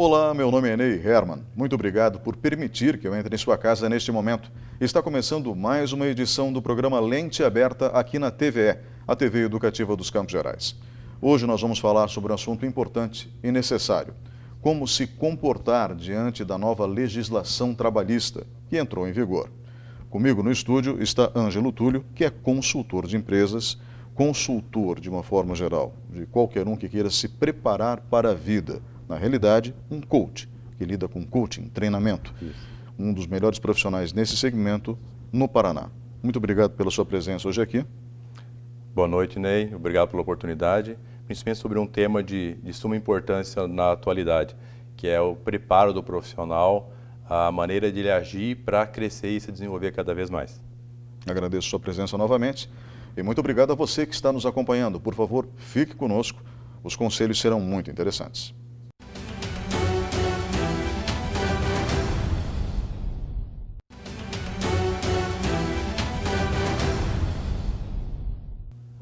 Olá, meu nome é Ney Herman. Muito obrigado por permitir que eu entre em sua casa neste momento. Está começando mais uma edição do programa Lente Aberta aqui na TVE, a TV Educativa dos Campos Gerais. Hoje nós vamos falar sobre um assunto importante e necessário: como se comportar diante da nova legislação trabalhista que entrou em vigor. Comigo no estúdio está Ângelo Túlio, que é consultor de empresas, consultor de uma forma geral, de qualquer um que queira se preparar para a vida. Na realidade, um coach, que lida com coaching, treinamento. Um dos melhores profissionais nesse segmento no Paraná. Muito obrigado pela sua presença hoje aqui. Boa noite, Ney. Obrigado pela oportunidade. Principalmente sobre um tema de suma importância na atualidade, que é o preparo do profissional, a maneira de ele agir para crescer e se desenvolver cada vez mais. Agradeço sua presença novamente e muito obrigado a você que está nos acompanhando. Por favor, fique conosco. Os conselhos serão muito interessantes.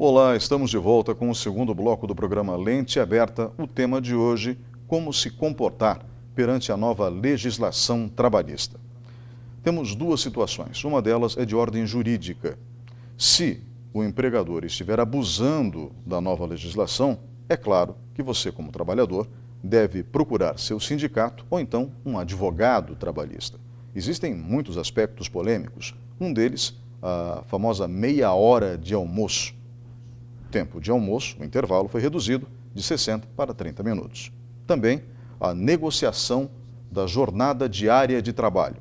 Olá, estamos de volta com o segundo bloco do programa Lente Aberta. O tema de hoje: como se comportar perante a nova legislação trabalhista. Temos duas situações. Uma delas é de ordem jurídica. Se o empregador estiver abusando da nova legislação, é claro que você, como trabalhador, deve procurar seu sindicato ou então um advogado trabalhista. Existem muitos aspectos polêmicos. Um deles, a famosa meia hora de almoço. O tempo de almoço, o intervalo, foi reduzido de 60 para 30 minutos. Também a negociação da jornada diária de trabalho.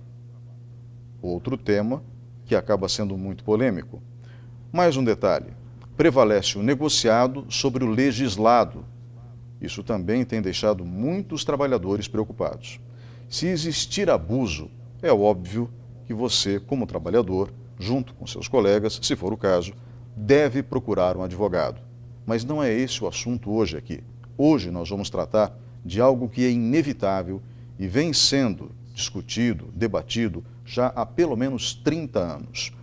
Outro tema que acaba sendo muito polêmico. Mais um detalhe: prevalece o negociado sobre o legislado. Isso também tem deixado muitos trabalhadores preocupados. Se existir abuso, é óbvio que você, como trabalhador, junto com seus colegas, se for o caso, deve procurar um advogado. Mas não é esse o assunto hoje aqui. Hoje nós vamos tratar de algo que é inevitável e vem sendo discutido, debatido já há pelo menos 30 anos.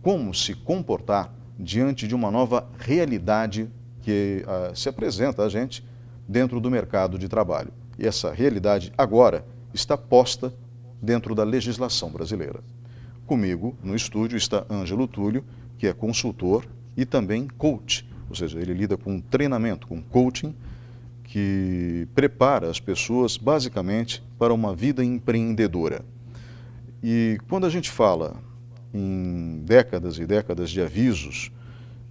Como se comportar diante de uma nova realidade que se apresenta a gente dentro do mercado de trabalho. E essa realidade agora está posta dentro da legislação brasileira. Comigo no estúdio está Ângelo Túlio, que é consultor e também coach, ou seja, ele lida com treinamento, com coaching, que prepara as pessoas basicamente para uma vida empreendedora. E quando a gente fala em décadas e décadas de avisos,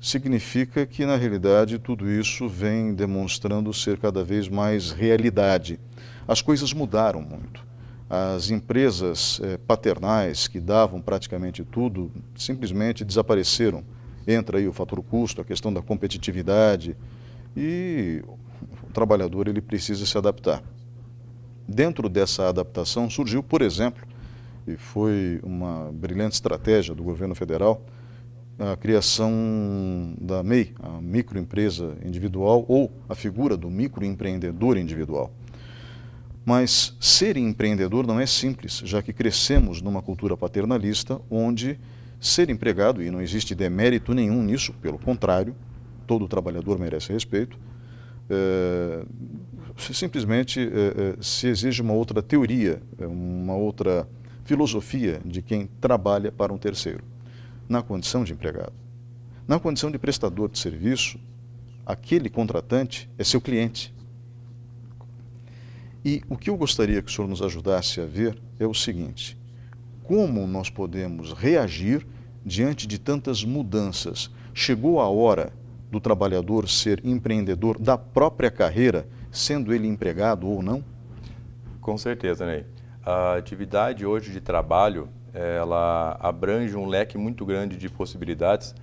significa que na realidade tudo isso vem demonstrando ser cada vez mais realidade. As coisas mudaram muito. As empresas paternais que davam praticamente tudo simplesmente desapareceram. Entra aí o fator custo, a questão da competitividade e o trabalhador ele precisa se adaptar. Dentro dessa adaptação surgiu, por exemplo, e foi uma brilhante estratégia do governo federal, a criação da MEI, a microempresa individual, ou a figura do microempreendedor individual. Mas ser empreendedor não é simples, já que crescemos numa cultura paternalista onde ser empregado, e não existe demérito nenhum nisso, pelo contrário, todo trabalhador merece respeito, simplesmente se exige uma outra teoria, uma outra filosofia de quem trabalha para um terceiro, na condição de empregado. Na condição de prestador de serviço, aquele contratante é seu cliente. E o que eu gostaria que o senhor nos ajudasse a ver é o seguinte: como nós podemos reagir diante de tantas mudanças? Chegou a hora do trabalhador ser empreendedor da própria carreira, sendo ele empregado ou não? Com certeza, Ney. A atividade hoje de trabalho, ela abrange um leque muito grande de possibilidades,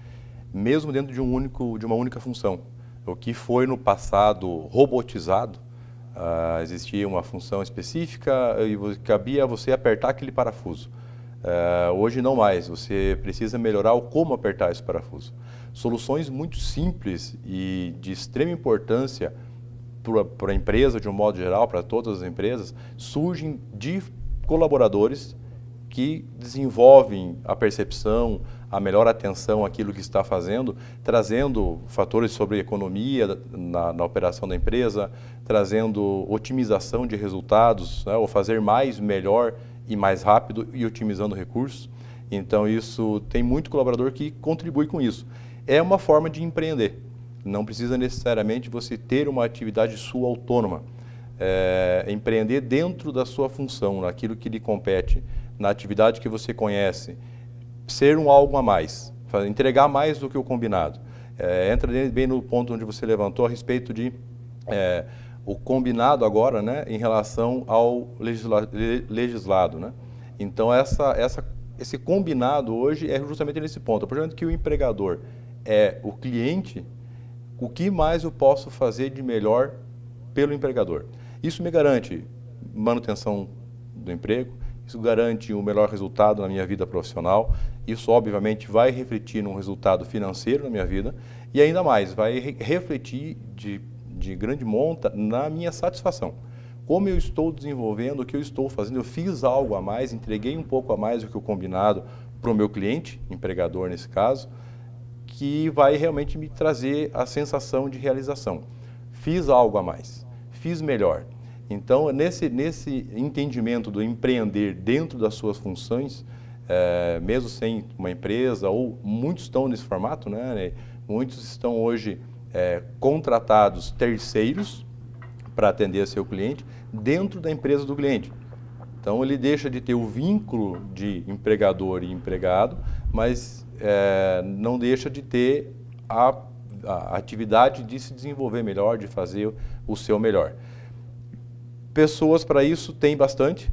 mesmo dentro de uma única função. O que foi no passado robotizado, existia uma função específica e cabia a você apertar aquele parafuso. Hoje não mais, você precisa melhorar o como apertar esse parafuso. Soluções muito simples e de extrema importância para a empresa, de um modo geral, para todas as empresas, surgem de colaboradores que desenvolvem a percepção, a melhor atenção àquilo que está fazendo, trazendo fatores sobre economia na operação da empresa, trazendo otimização de resultados, né, ou fazer mais, melhor e mais rápido e otimizando recursos. Então, isso tem muito colaborador que contribui com isso. É uma forma de empreender. Não precisa necessariamente você ter uma atividade sua autônoma. Empreender dentro da sua função, naquilo que lhe compete, na atividade que você conhece, ser um algo a mais, entregar mais do que o combinado. Entra bem no ponto onde você levantou a respeito de o combinado agora, né, em relação ao legislado, né? Então, esse combinado hoje é justamente nesse ponto. A partir do momento que o empregador é o cliente, o que mais eu posso fazer de melhor pelo empregador? Isso me garante manutenção do emprego, isso garante um melhor resultado na minha vida profissional, isso obviamente vai refletir num resultado financeiro na minha vida e ainda mais, vai refletir de grande monta na minha satisfação. Como eu estou desenvolvendo, o que eu estou fazendo, eu fiz algo a mais, entreguei um pouco a mais do que o combinado para o meu cliente, empregador nesse caso, que vai realmente me trazer a sensação de realização. Fiz algo a mais, fiz melhor. Então, nesse entendimento do empreender dentro das suas funções, mesmo sem uma empresa, ou muitos estão nesse formato, né? Muitos estão hoje contratados terceiros para atender seu cliente dentro da empresa do cliente. Então, ele deixa de ter o vínculo de empregador e empregado, mas não deixa de ter a atividade de se desenvolver melhor, de fazer o seu melhor. Pessoas para isso tem bastante,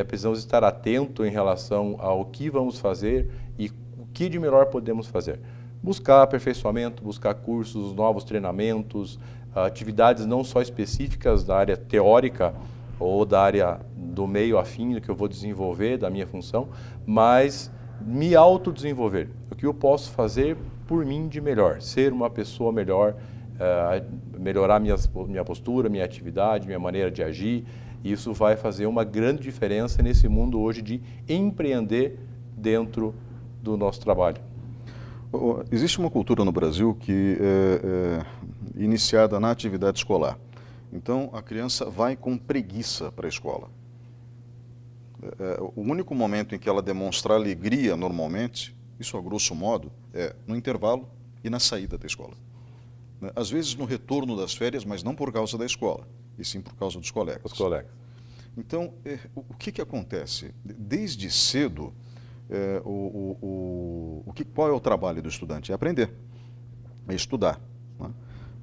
precisamos estar atentos em relação ao que vamos fazer e o que de melhor podemos fazer. Buscar aperfeiçoamento, buscar cursos, novos treinamentos, atividades não só específicas da área teórica ou da área do meio afim do que eu vou desenvolver, da minha função, mas me autodesenvolver. O que eu posso fazer por mim de melhor, ser uma pessoa melhor, melhorar minha postura, minha atividade, minha maneira de agir. Isso vai fazer uma grande diferença nesse mundo hoje de empreender dentro do nosso trabalho. Existe uma cultura no Brasil que é iniciada na atividade escolar. Então, a criança vai com preguiça para a escola. O único momento em que ela demonstra alegria, normalmente, isso a grosso modo, é no intervalo e na saída da escola. Às vezes no retorno das férias, mas não por causa da escola, e sim por causa dos colegas. Os colegas. Então, o que acontece? Desde cedo, qual é o trabalho do estudante? É aprender, é estudar. Né?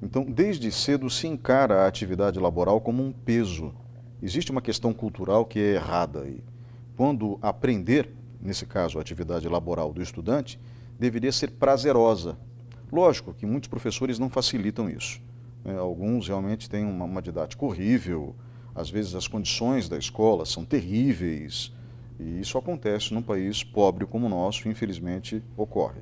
Então, desde cedo se encara a atividade laboral como um peso. Existe uma questão cultural que é errada aí. Quando aprender, nesse caso a atividade laboral do estudante, deveria ser prazerosa. Lógico que muitos professores não facilitam isso. Alguns realmente têm uma didática horrível, às vezes as condições da escola são terríveis, e isso acontece num país pobre como o nosso, infelizmente ocorre.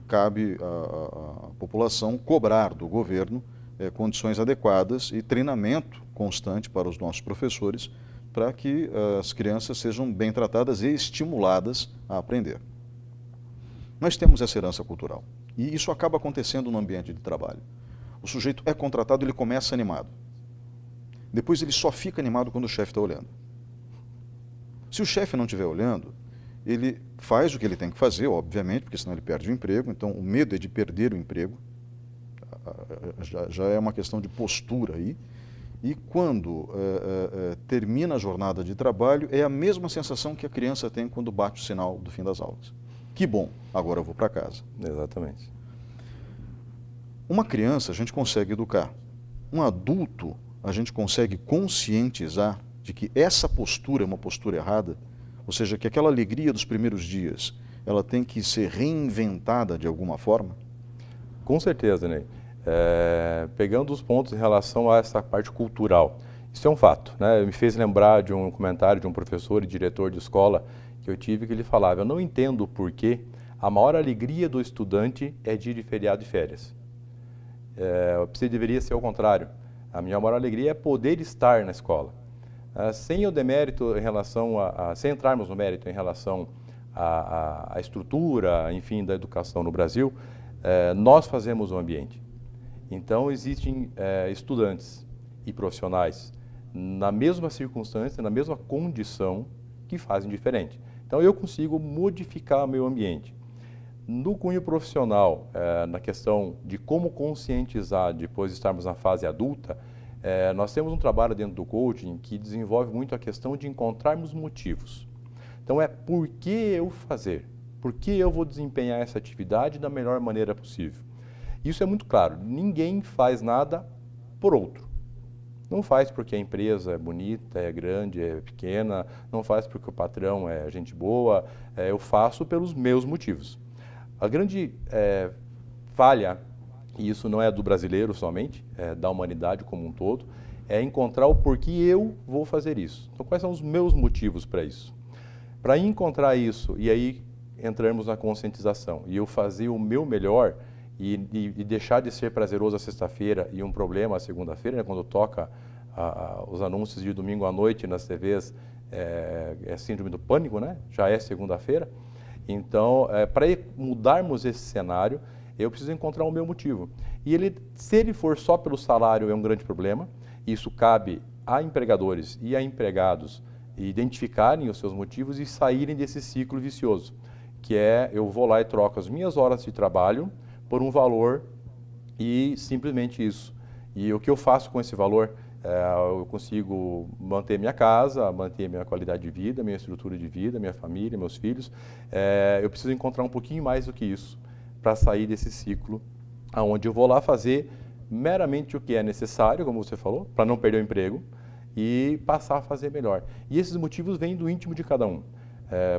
Cabe à população cobrar do governo condições adequadas e treinamento constante para os nossos professores, para que as crianças sejam bem tratadas e estimuladas a aprender. Nós temos essa herança cultural. E isso acaba acontecendo no ambiente de trabalho. O sujeito é contratado, ele começa animado. Depois ele só fica animado quando o chefe está olhando. Se o chefe não estiver olhando, ele faz o que ele tem que fazer, obviamente, porque senão ele perde o emprego. Então o medo é de perder o emprego. Já é uma questão de postura aí. E quando termina a jornada de trabalho, é a mesma sensação que a criança tem quando bate o sinal do fim das aulas. Que bom, agora eu vou para casa. Exatamente. Uma criança a gente consegue educar. Um adulto a gente consegue conscientizar de que essa postura é uma postura errada, ou seja, que aquela alegria dos primeiros dias, ela tem que ser reinventada de alguma forma? Com certeza, Ney. Pegando os pontos em relação a essa parte cultural, isso é um fato, né? Me fez lembrar de um comentário de um professor e diretor de escola que eu tive, que ele falava: eu não entendo o porquê a maior alegria do estudante é dia de feriado e férias. Deveria ser o contrário. A minha maior alegria é poder estar na escola. Sem o demérito em relação sem entrarmos no mérito em relação a estrutura, enfim, da educação no Brasil, nós fazemos o ambiente. Então, existem estudantes e profissionais na mesma circunstância, na mesma condição, que fazem diferente. Então, eu consigo modificar o meu ambiente. No cunho profissional, na questão de como conscientizar depois de estarmos na fase adulta, nós temos um trabalho dentro do coaching que desenvolve muito a questão de encontrarmos motivos. Então, por que eu fazer? Por que eu vou desempenhar essa atividade da melhor maneira possível? Isso é muito claro, ninguém faz nada por outro. Não faz porque a empresa é bonita, é grande, é pequena, não faz porque o patrão é gente boa, eu faço pelos meus motivos. A grande falha, e isso não é do brasileiro somente, é da humanidade como um todo, é encontrar o porquê eu vou fazer isso. Então, quais são os meus motivos para isso? Para encontrar isso e aí entrarmos na conscientização e eu fazer o meu melhor e deixar de ser prazeroso a sexta-feira e um problema a segunda-feira, né, quando toca os anúncios de domingo à noite nas TVs, é síndrome do pânico, né? Já é segunda-feira. Então, para mudarmos esse cenário, eu preciso encontrar o meu motivo. E se ele for só pelo salário, é um grande problema. Isso cabe a empregadores e a empregados identificarem os seus motivos e saírem desse ciclo vicioso, que eu vou lá e troco as minhas horas de trabalho por um valor e simplesmente isso. E o que eu faço com esse valor? Eu consigo manter minha casa, manter minha qualidade de vida, minha estrutura de vida, minha família, meus filhos. Eu preciso encontrar um pouquinho mais do que isso para sair desse ciclo, onde eu vou lá fazer meramente o que é necessário, como você falou, para não perder o emprego e passar a fazer melhor. E esses motivos vêm do íntimo de cada um.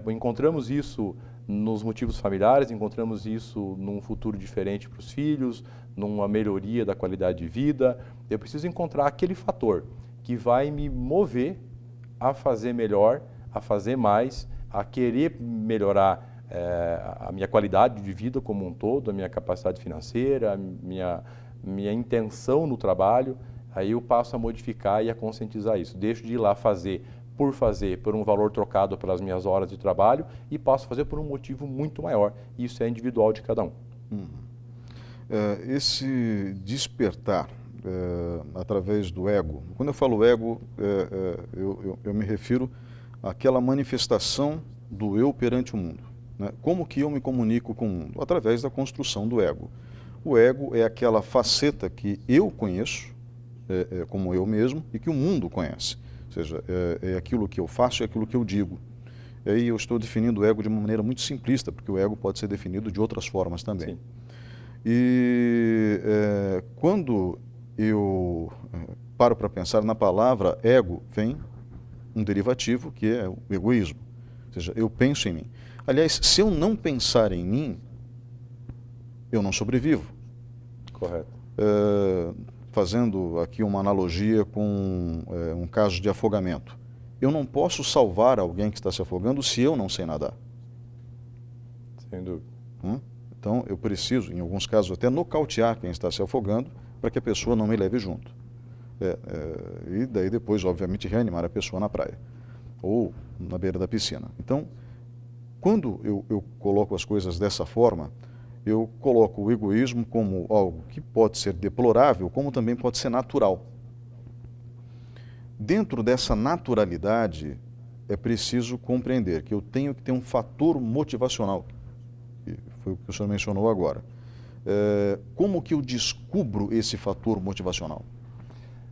Encontramos isso nos motivos familiares, encontramos isso num futuro diferente para os filhos, numa melhoria da qualidade de vida. Eu preciso encontrar aquele fator que vai me mover a fazer melhor, a fazer mais, a querer melhorar a minha qualidade de vida como um todo, a minha capacidade financeira, a minha intenção no trabalho. Aí eu passo a modificar e a conscientizar isso. Deixo de ir lá fazer por um valor trocado pelas minhas horas de trabalho e passo a fazer por um motivo muito maior. Isso é individual de cada um. Esse despertar através do ego, quando eu falo ego, eu me refiro àquela manifestação do eu perante o mundo. Né? Como que eu me comunico com o mundo? Através da construção do ego. O ego é aquela faceta que eu conheço, como eu mesmo, e que o mundo conhece. Ou seja, é aquilo que eu faço e aquilo que eu digo. E aí eu estou definindo o ego de uma maneira muito simplista, porque o ego pode ser definido de outras formas também. Sim. E quando eu paro para pensar na palavra ego, vem um derivativo que é o egoísmo. Ou seja, eu penso em mim. Aliás, se eu não pensar em mim, eu não sobrevivo. Correto. Fazendo aqui uma analogia com um caso de afogamento. Eu não posso salvar alguém que está se afogando se eu não sei nadar. Sem dúvida. Então, eu preciso, em alguns casos, até nocautear quem está se afogando para que a pessoa não me leve junto. E daí depois, obviamente, reanimar a pessoa na praia ou na beira da piscina. Então, quando eu coloco as coisas dessa forma, eu coloco o egoísmo como algo que pode ser deplorável, como também pode ser natural. Dentro dessa naturalidade, é preciso compreender que eu tenho que ter um fator motivacional, que foi o que o senhor mencionou agora. Como que eu descubro esse fator motivacional?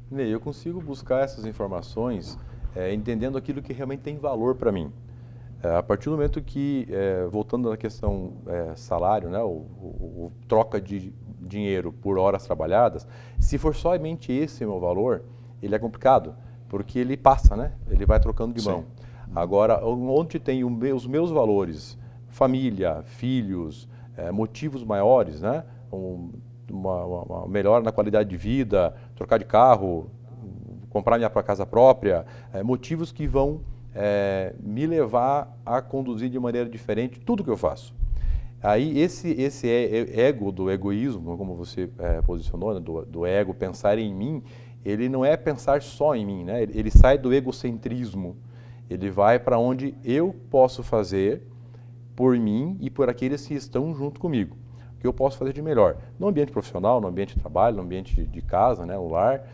Ney, eu consigo buscar essas informações entendendo aquilo que realmente tem valor para mim. A partir do momento que, voltando à questão salário, né, o troca de dinheiro por horas trabalhadas, se for somente esse meu valor, ele é complicado, porque ele passa, né? Ele vai trocando de mão. Agora, onde tem os meus valores, família, filhos, motivos maiores, né? Uma melhora na qualidade de vida, trocar de carro, comprar minha casa própria, motivos que vão me levar a conduzir de maneira diferente tudo que eu faço. Aí esse ego do egoísmo, como você posicionou, né, do ego pensar em mim, ele não é pensar só em mim, né? Ele sai do egocentrismo, ele vai para onde eu posso fazer por mim e por aqueles que estão junto comigo. O que eu posso fazer de melhor? No ambiente profissional, no ambiente de trabalho, no ambiente de casa, né, o lar.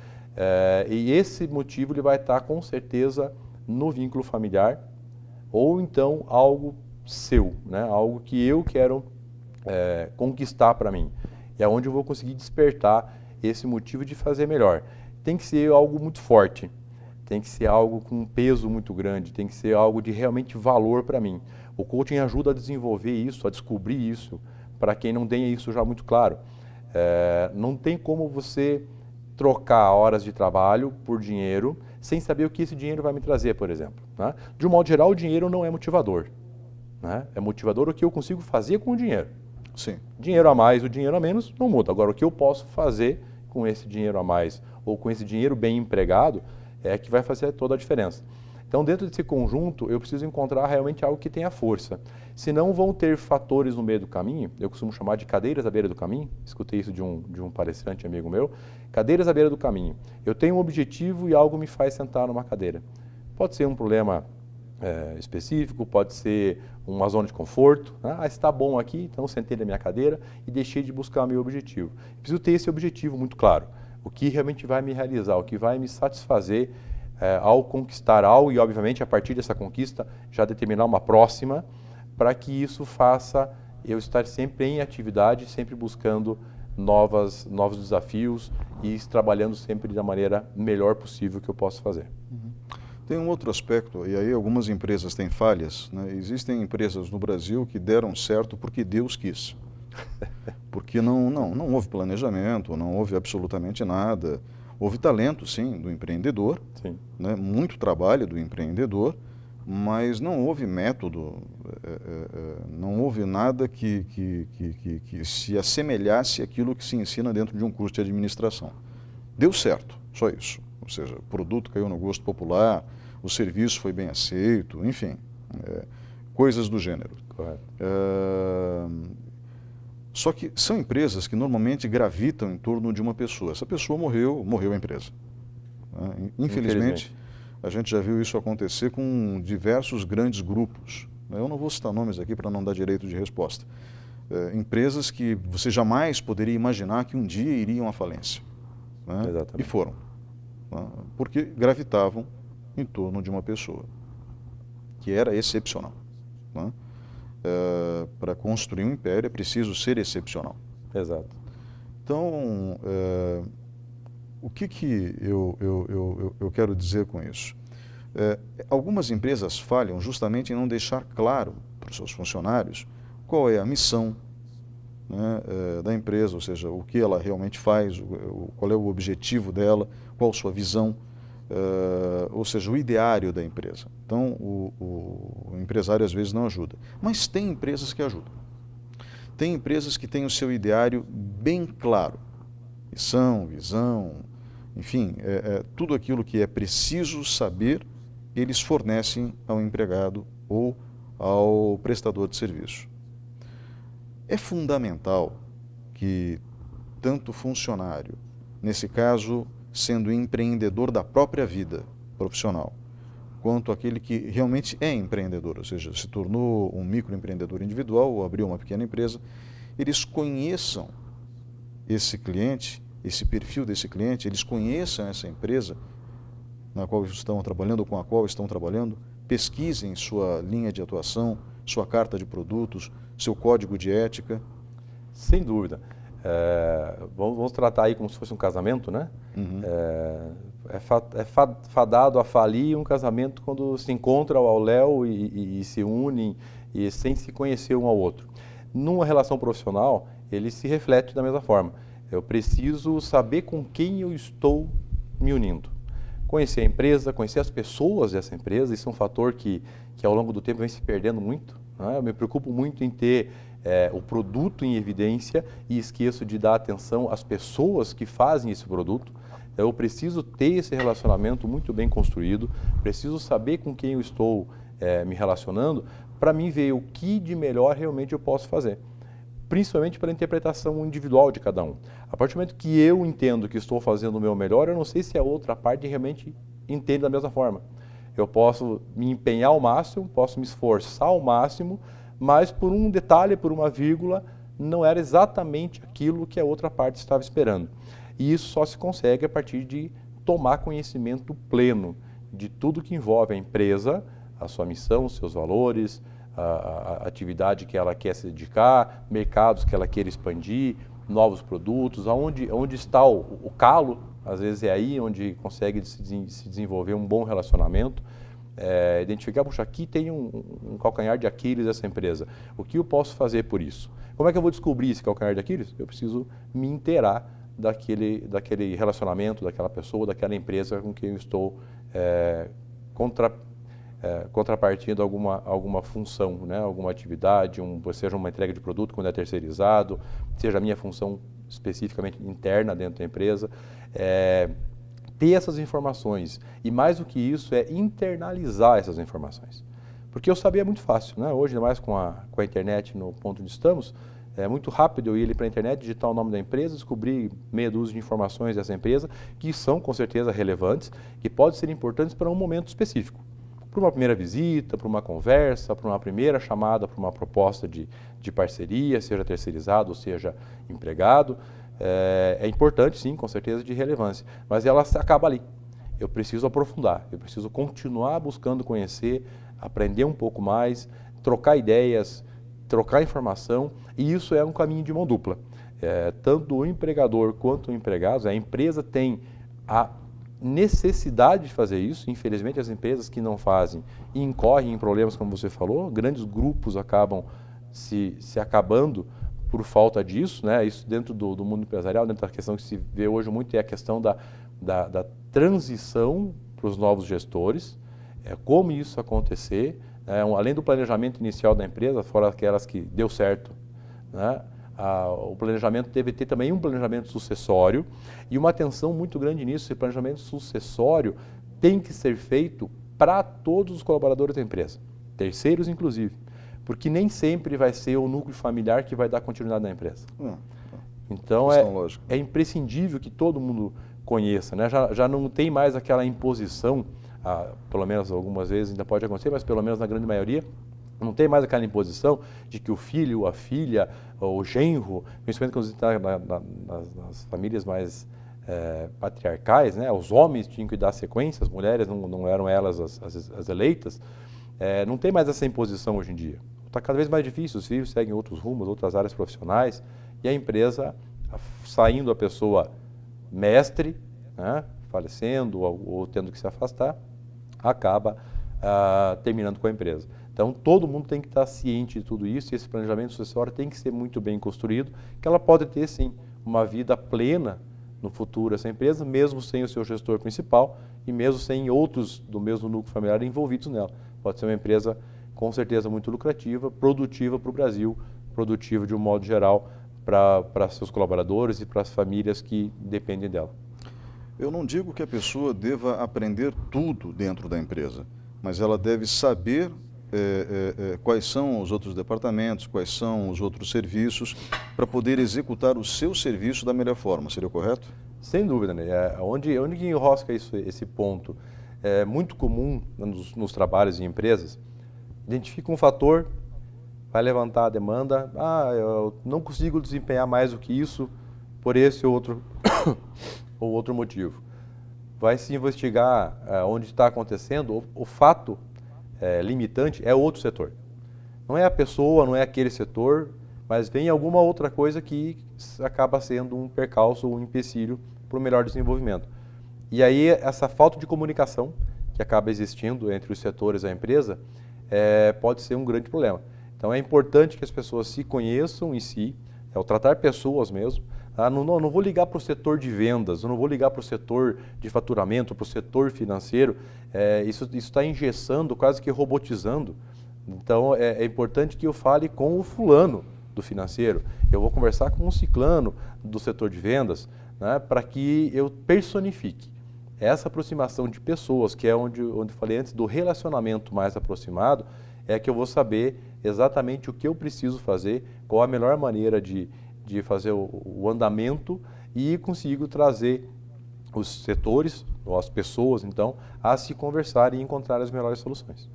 E esse motivo ele vai estar com certeza no vínculo familiar ou então algo seu, né, algo que eu quero conquistar para mim. É onde eu vou conseguir despertar esse motivo de fazer melhor. Tem que ser algo muito forte, tem que ser algo com um peso muito grande, tem que ser algo de realmente valor para mim. O coaching ajuda a desenvolver isso, a descobrir isso, para quem não tenha isso já muito claro. Não tem como você trocar horas de trabalho por dinheiro sem saber o que esse dinheiro vai me trazer, por exemplo. Né? De um modo geral, o dinheiro não é motivador. Né? É motivador o que eu consigo fazer com o dinheiro. Sim. Dinheiro a mais ou dinheiro a menos não muda. Agora, o que eu posso fazer com esse dinheiro a mais ou com esse dinheiro bem empregado é que vai fazer toda a diferença. Então, dentro desse conjunto, eu preciso encontrar realmente algo que tenha força. Senão, vão ter fatores no meio do caminho, eu costumo chamar de cadeiras à beira do caminho, escutei isso de um palestrante amigo meu, cadeiras à beira do caminho. Eu tenho um objetivo e algo me faz sentar numa cadeira. Pode ser um problema específico, pode ser uma zona de conforto. Né? Está bom aqui, então sentei na minha cadeira e deixei de buscar meu objetivo. Preciso ter esse objetivo muito claro. O que realmente vai me realizar, o que vai me satisfazer ao conquistar algo e, obviamente, a partir dessa conquista, já determinar uma próxima, para que isso faça eu estar sempre em atividade, sempre buscando novos desafios e trabalhando sempre da maneira melhor possível que eu posso fazer. Uhum. Tem um outro aspecto, e aí algumas empresas têm falhas, né? Existem empresas no Brasil que deram certo porque Deus quis. Porque não houve planejamento, não houve absolutamente nada. Houve talento, sim, do empreendedor, Sim. Né? Muito trabalho do empreendedor, mas não houve método, não houve nada que se assemelhasse àquilo que se ensina dentro de um curso de administração. Deu certo, só isso. Ou seja, o produto caiu no gosto popular, o serviço foi bem aceito, enfim, coisas do gênero. Correto. Só que são empresas que normalmente gravitam em torno de uma pessoa. Essa pessoa morreu a empresa. Né? Infelizmente, a gente já viu isso acontecer com diversos grandes grupos. Eu não vou citar nomes aqui para não dar direito de resposta. Empresas que você jamais poderia imaginar que um dia iriam à falência. Né? E foram. Né? Porque gravitavam em torno de uma pessoa que era excepcional. Né? Para construir um império é preciso ser excepcional. Exato. Então, o que eu quero dizer com isso? Algumas empresas falham justamente em não deixar claro para os seus funcionários qual é a missão, né, da empresa, ou seja, o que ela realmente faz, qual é o objetivo dela, qual a sua visão, ou seja, o ideário da empresa. Então, o empresário às vezes não ajuda. Mas tem empresas que ajudam. Tem empresas que têm o seu ideário bem claro. Missão, visão, enfim, tudo aquilo que é preciso saber, eles fornecem ao empregado ou ao prestador de serviço. É fundamental que tanto o funcionário, nesse caso, sendo empreendedor da própria vida profissional, quanto aquele que realmente é empreendedor, ou seja, se tornou um microempreendedor individual ou abriu uma pequena empresa, eles conheçam esse cliente, esse perfil desse cliente, eles conheçam essa empresa na qual estão trabalhando ou com a qual estão trabalhando, pesquisem sua linha de atuação, sua carta de produtos, seu código de ética. Sem dúvida. Vamos tratar aí como se fosse um casamento, né? Uhum. Fadado a falir um casamento quando se encontram ao léu e se unem e sem se conhecer um ao outro. Numa relação profissional, ele se reflete da mesma forma. Eu preciso saber com quem eu estou me unindo. Conhecer a empresa, conhecer as pessoas dessa empresa, isso é um fator que ao longo do tempo vem se perdendo muito. Né? Eu me preocupo muito em ter o produto em evidência e esqueço de dar atenção às pessoas que fazem esse produto. Eu preciso ter esse relacionamento muito bem construído, preciso saber com quem eu estou me relacionando para mim ver o que de melhor realmente eu posso fazer. Principalmente pela interpretação individual de cada um. A partir do momento que eu entendo que estou fazendo o meu melhor, eu não sei se a outra parte realmente entende da mesma forma. Eu posso me empenhar ao máximo, posso me esforçar ao máximo, mas por um detalhe, por uma vírgula, não era exatamente aquilo que a outra parte estava esperando. E isso só se consegue a partir de tomar conhecimento pleno de tudo que envolve a empresa, a sua missão, os seus valores, a atividade que ela quer se dedicar, mercados que ela quer expandir, novos produtos, onde está o calo, às vezes é aí onde consegue se desenvolver um bom relacionamento. Identificar, puxa, aqui tem um calcanhar de Aquiles dessa empresa. O que eu posso fazer por isso? Como é que eu vou descobrir esse calcanhar de Aquiles? Eu preciso me inteirar daquele relacionamento, daquela pessoa, daquela empresa com quem eu estou contrapartindo alguma função, né? Alguma atividade, seja uma entrega de produto quando é terceirizado, seja a minha função especificamente interna dentro da empresa. Ter essas informações e, mais do que isso, internalizar essas informações. Porque eu sabia muito fácil, né? Hoje, ainda mais com a internet no ponto onde estamos, é muito rápido eu ir ali para a internet, digitar o nome da empresa, descobrir meia dúzia de informações dessa empresa, que são com certeza relevantes, que podem ser importantes para um momento específico. Para uma primeira visita, para uma conversa, para uma primeira chamada, para uma proposta de parceria, seja terceirizado ou seja empregado. É importante, sim, com certeza, de relevância, mas ela acaba ali. Eu preciso aprofundar, eu preciso continuar buscando conhecer, aprender um pouco mais, trocar ideias, trocar informação, e isso é um caminho de mão dupla. Tanto o empregador quanto o empregado, a empresa tem a necessidade de fazer isso. Infelizmente, as empresas que não fazem incorrem em problemas, como você falou, grandes grupos acabam se acabando por falta disso, né? Isso dentro do mundo empresarial, dentro da questão que se vê hoje muito é a questão da transição para os novos gestores, como isso acontecer, além do planejamento inicial da empresa, fora aquelas que deu certo, né? O planejamento deve ter também um planejamento sucessório e uma atenção muito grande nisso. Esse planejamento sucessório tem que ser feito para todos os colaboradores da empresa, terceiros inclusive, porque nem sempre vai ser o núcleo familiar que vai dar continuidade na empresa. Então é imprescindível que todo mundo conheça, né? Já não tem mais aquela imposição, pelo menos algumas vezes ainda pode acontecer, mas pelo menos na grande maioria, não tem mais aquela imposição de que o filho, a filha, o genro, principalmente quando está nas famílias mais patriarcais, né? Os homens tinham que dar sequência, as mulheres não eram elas as eleitas. Não tem mais essa imposição hoje em dia. Está cada vez mais difícil, os filhos seguem outros rumos, outras áreas profissionais, e a empresa, saindo a pessoa mestre, né? Falecendo ou tendo que se afastar, acaba terminando com a empresa. Então, todo mundo tem que estar ciente de tudo isso, e esse planejamento sucessório tem que ser muito bem construído, que ela pode ter, sim, uma vida plena no futuro, essa empresa, mesmo sem o seu gestor principal e mesmo sem outros do mesmo núcleo familiar envolvidos nela. Pode ser uma empresa, com certeza, muito lucrativa, produtiva para o Brasil, produtiva de um modo geral para seus colaboradores e para as famílias que dependem dela. Eu não digo que a pessoa deva aprender tudo dentro da empresa, mas ela deve saber quais são os outros departamentos, quais são os outros serviços, para poder executar o seu serviço da melhor forma. Seria correto? Sem dúvida, né? Onde que enrosca esse ponto? É muito comum nos trabalhos em empresas, identifica um fator, vai levantar a demanda, eu não consigo desempenhar mais do que isso por esse ou outro motivo. Vai se investigar onde está acontecendo, o fato limitante é outro setor. Não é a pessoa, não é aquele setor, mas vem alguma outra coisa que acaba sendo um percalço, um empecilho para o melhor desenvolvimento. E aí essa falta de comunicação que acaba existindo entre os setores da empresa pode ser um grande problema. Então é importante que as pessoas se conheçam em si, o tratar pessoas mesmo. Não vou ligar para o setor de vendas, eu não vou ligar para o setor de faturamento, para o setor financeiro. Isso está engessando, quase que robotizando. Então é importante que eu fale com o fulano do financeiro. Eu vou conversar com o ciclano do setor de vendas, né, para que eu personifique. Essa aproximação de pessoas, que é onde falei antes, do relacionamento mais aproximado, é que eu vou saber exatamente o que eu preciso fazer, qual a melhor maneira de fazer o andamento, e consigo trazer os setores, ou as pessoas, então, a se conversar e encontrar as melhores soluções.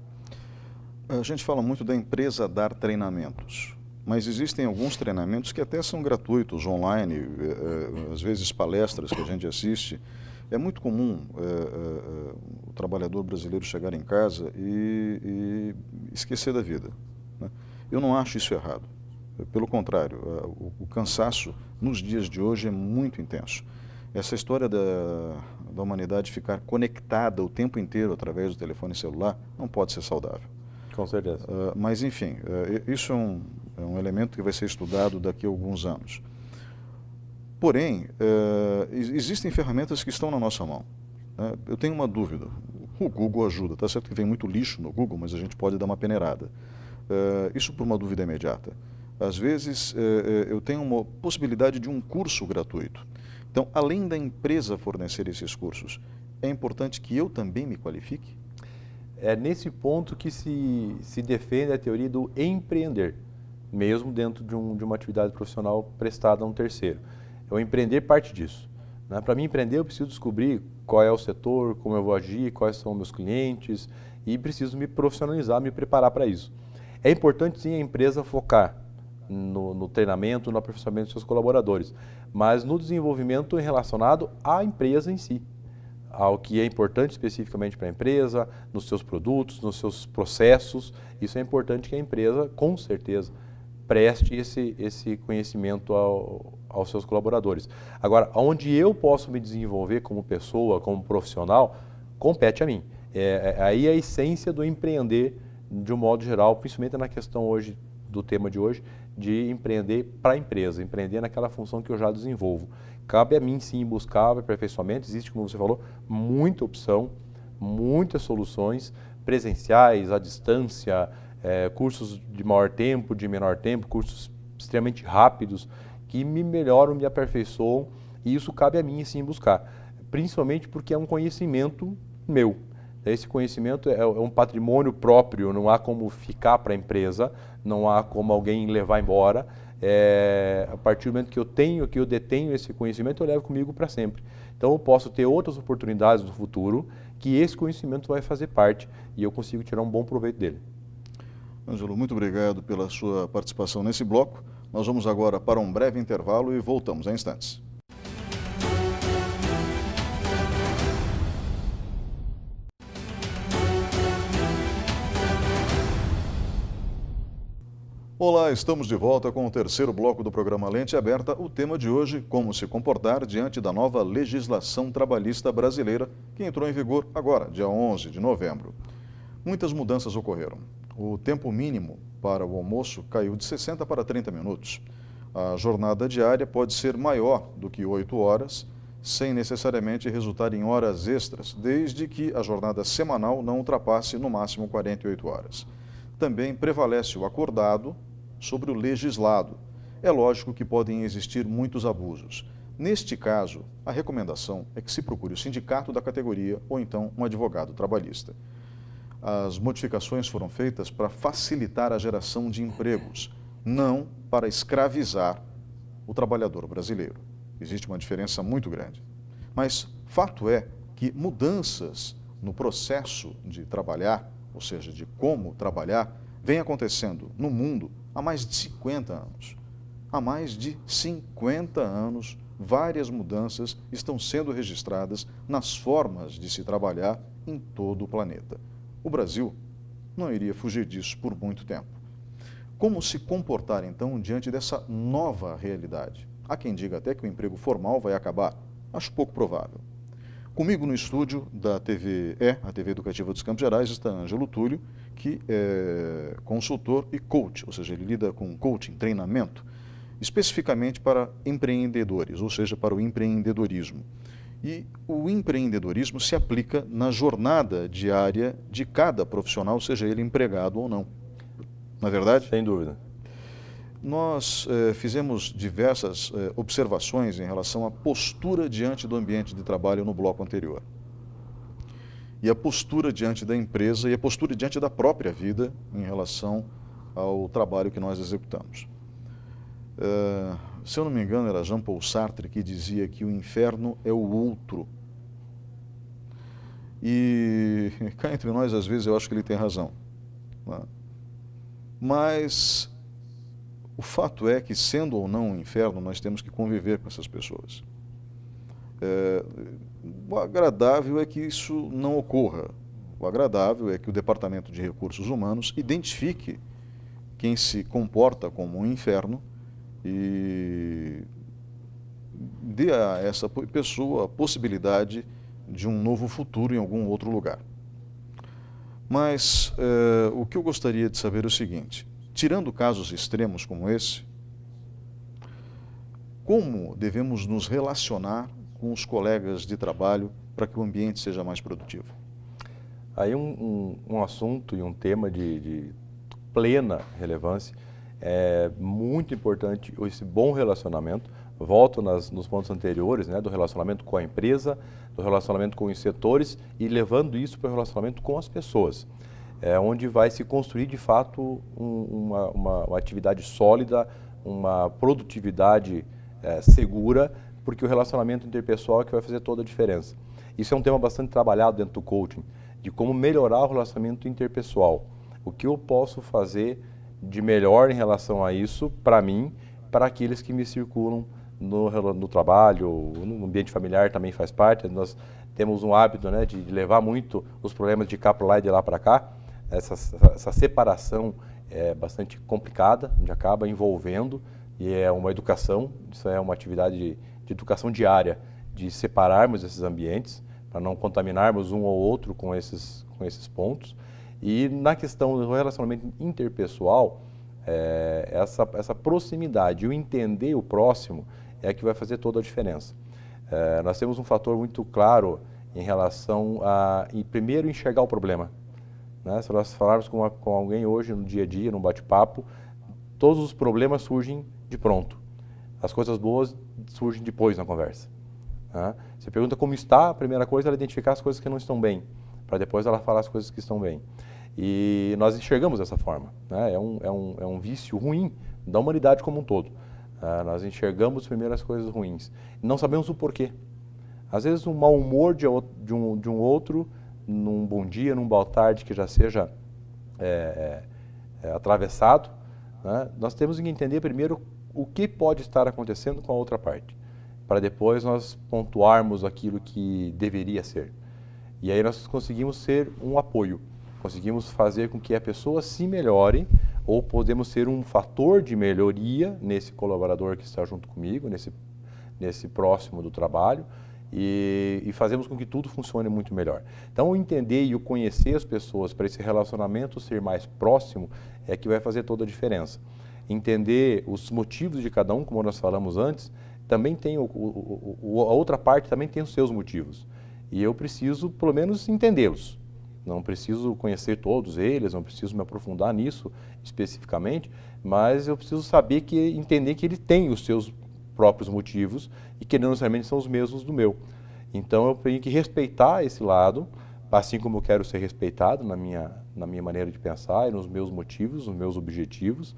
A gente fala muito da empresa dar treinamentos, mas existem alguns treinamentos que até são gratuitos, online, às vezes palestras que a gente assiste. É muito comum o trabalhador brasileiro chegar em casa e esquecer da vida, né? Eu não acho isso errado. Pelo contrário, o cansaço nos dias de hoje é muito intenso. Essa história da humanidade ficar conectada o tempo inteiro através do telefone celular não pode ser saudável. Com certeza. Mas, enfim, isso é um elemento que vai ser estudado daqui a alguns anos. Porém, existem ferramentas que estão na nossa mão, né? Eu tenho uma dúvida. O Google ajuda. Está certo que vem muito lixo no Google, mas a gente pode dar uma peneirada. Isso por uma dúvida imediata. Às vezes, eu tenho uma possibilidade de um curso gratuito. Então, além da empresa fornecer esses cursos, é importante que eu também me qualifique? É nesse ponto que se defende a teoria do empreender, mesmo dentro de uma atividade profissional prestada a um terceiro. O empreender parte disso, né? Para mim empreender, eu preciso descobrir qual é o setor, como eu vou agir, quais são meus clientes e preciso me profissionalizar, me preparar para isso. É importante sim a empresa focar no treinamento, no aperfeiçoamento dos seus colaboradores, mas no desenvolvimento relacionado à empresa em si, ao que é importante especificamente para a empresa, nos seus produtos, nos seus processos. Isso é importante que a empresa, com certeza, preste esse conhecimento aos seus colaboradores. Agora, onde eu posso me desenvolver como pessoa, como profissional, compete a mim. Aí a essência do empreender, de um modo geral, principalmente na questão hoje, do tema de hoje, de empreender para a empresa, empreender naquela função que eu já desenvolvo. Cabe a mim, sim, buscar aperfeiçoamento. Existe, como você falou, muita opção, muitas soluções presenciais, à distância, cursos de maior tempo, de menor tempo, cursos extremamente rápidos, que me melhoram, me aperfeiçoam, e isso cabe a mim, sim, buscar. Principalmente porque é um conhecimento meu. Esse conhecimento é um patrimônio próprio, não há como ficar para a empresa, não há como alguém levar embora. A partir do momento que eu detenho esse conhecimento, eu levo comigo para sempre. Então eu posso ter outras oportunidades no futuro que esse conhecimento vai fazer parte e eu consigo tirar um bom proveito dele. Ângelo, muito obrigado pela sua participação nesse bloco. Nós vamos agora para um breve intervalo e voltamos em instantes. Olá, estamos de volta com o terceiro bloco do programa Lente Aberta. O tema de hoje, como se comportar diante da nova legislação trabalhista brasileira, que entrou em vigor agora, dia 11 de novembro. Muitas mudanças ocorreram. O tempo mínimo para o almoço caiu de 60 para 30 minutos. A jornada diária pode ser maior do que 8 horas, sem necessariamente resultar em horas extras, desde que a jornada semanal não ultrapasse no máximo 48 horas. Também prevalece o acordado sobre o legislado. É lógico que podem existir muitos abusos. Neste caso, a recomendação é que se procure o sindicato da categoria ou então um advogado trabalhista. As modificações foram feitas para facilitar a geração de empregos, não para escravizar o trabalhador brasileiro. Existe uma diferença muito grande. Mas fato é que mudanças no processo de trabalhar, ou seja, de como trabalhar, vem acontecendo no mundo há mais de 50 anos. Há mais de 50 anos, várias mudanças estão sendo registradas nas formas de se trabalhar em todo o planeta. O Brasil não iria fugir disso por muito tempo. Como se comportar, então, diante dessa nova realidade? Há quem diga até que o emprego formal vai acabar. Acho pouco provável. Comigo no estúdio da TVE, a TV Educativa dos Campos Gerais, está Ângelo Túlio, que é consultor e coach, ou seja, ele lida com coaching, treinamento, especificamente para empreendedores, ou seja, para o empreendedorismo. E o empreendedorismo se aplica na jornada diária de cada profissional, seja ele empregado ou não. Não é verdade? Sem dúvida. Nós fizemos diversas observações em relação à postura diante do ambiente de trabalho no bloco anterior. E a postura diante da empresa e a postura diante da própria vida em relação ao trabalho que nós executamos. Se eu não me engano, era Jean-Paul Sartre que dizia que o inferno é o outro. E cá entre nós, às vezes, eu acho que ele tem razão. mas o fato é que, sendo ou não um inferno, nós temos que conviver com essas pessoas. O agradável é que isso não ocorra. O agradável é que o Departamento de Recursos Humanos identifique quem se comporta como um inferno e dê a essa pessoa a possibilidade de um novo futuro em algum outro lugar. Mas o que eu gostaria de saber é o seguinte: tirando casos extremos como esse, como devemos nos relacionar com os colegas de trabalho para que o ambiente seja mais produtivo? Aí um assunto e um tema de plena relevância, é muito importante esse bom relacionamento. Volto nos pontos anteriores, né, do relacionamento com a empresa, do relacionamento com os setores e levando isso para o relacionamento com as pessoas. Onde vai se construir de fato uma atividade sólida, uma produtividade segura, porque o relacionamento interpessoal é que vai fazer toda a diferença. Isso é um tema bastante trabalhado dentro do coaching, de como melhorar o relacionamento interpessoal. O que eu posso fazer de melhor em relação a isso, para mim, para aqueles que me circulam no trabalho, no ambiente familiar também faz parte. Nós temos um hábito, né, de levar muito os problemas de cá para lá e de lá para cá. Essa separação é bastante complicada, onde acaba envolvendo, e é uma educação, isso é uma atividade de educação diária, de separarmos esses ambientes, para não contaminarmos um ou outro com esses pontos. E na questão do relacionamento interpessoal, essa proximidade, o entender o próximo, é que vai fazer toda a diferença. Nós temos um fator muito claro em relação a, primeiro, enxergar o problema. Né? Se nós falarmos com alguém hoje, no dia a dia, num bate-papo, todos os problemas surgem de pronto. As coisas boas surgem depois na conversa. Né? Você pergunta como está, a primeira coisa é ela identificar as coisas que não estão bem, para depois ela falar as coisas que estão bem. E nós enxergamos dessa forma. Né? É um vício ruim da humanidade como um todo. Nós enxergamos primeiro as coisas ruins. Não sabemos o porquê. Às vezes o mau humor de um outro, num bom dia, num boa tarde que já seja atravessado, né? Nós temos que entender primeiro o que pode estar acontecendo com a outra parte, para depois nós pontuarmos aquilo que deveria ser. E aí nós conseguimos ser um apoio, conseguimos fazer com que a pessoa se melhore, ou podemos ser um fator de melhoria nesse colaborador que está junto comigo, nesse próximo do trabalho, e fazemos com que tudo funcione muito melhor. Então, o entender e o conhecer as pessoas para esse relacionamento ser mais próximo é que vai fazer toda a diferença. Entender os motivos de cada um, como nós falamos antes, também tem a outra parte também tem os seus motivos. E eu preciso, pelo menos, entendê-los. Não preciso conhecer todos eles, não preciso me aprofundar nisso especificamente, mas eu preciso entender que ele tem os seus próprios motivos e que não necessariamente são os mesmos do meu. Então eu tenho que respeitar esse lado, assim como eu quero ser respeitado na minha maneira de pensar e nos meus motivos, nos meus objetivos,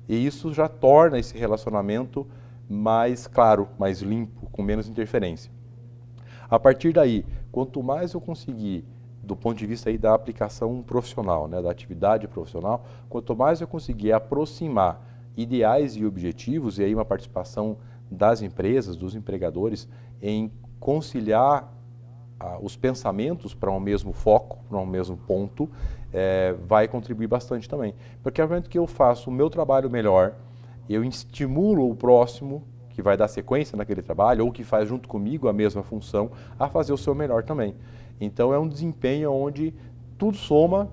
e isso já torna esse relacionamento mais claro, mais limpo, com menos interferência. A partir daí, quanto mais eu conseguir, do ponto de vista aí da aplicação profissional, né, da atividade profissional, quanto mais eu conseguir aproximar ideais e objetivos, e aí uma participação das empresas, dos empregadores, em conciliar os pensamentos para um mesmo foco, para um mesmo ponto, vai contribuir bastante também. Porque no momento que eu faço o meu trabalho melhor, eu estimulo o próximo, que vai dar sequência naquele trabalho, ou que faz junto comigo a mesma função, a fazer o seu melhor também. Então é um desempenho onde tudo soma,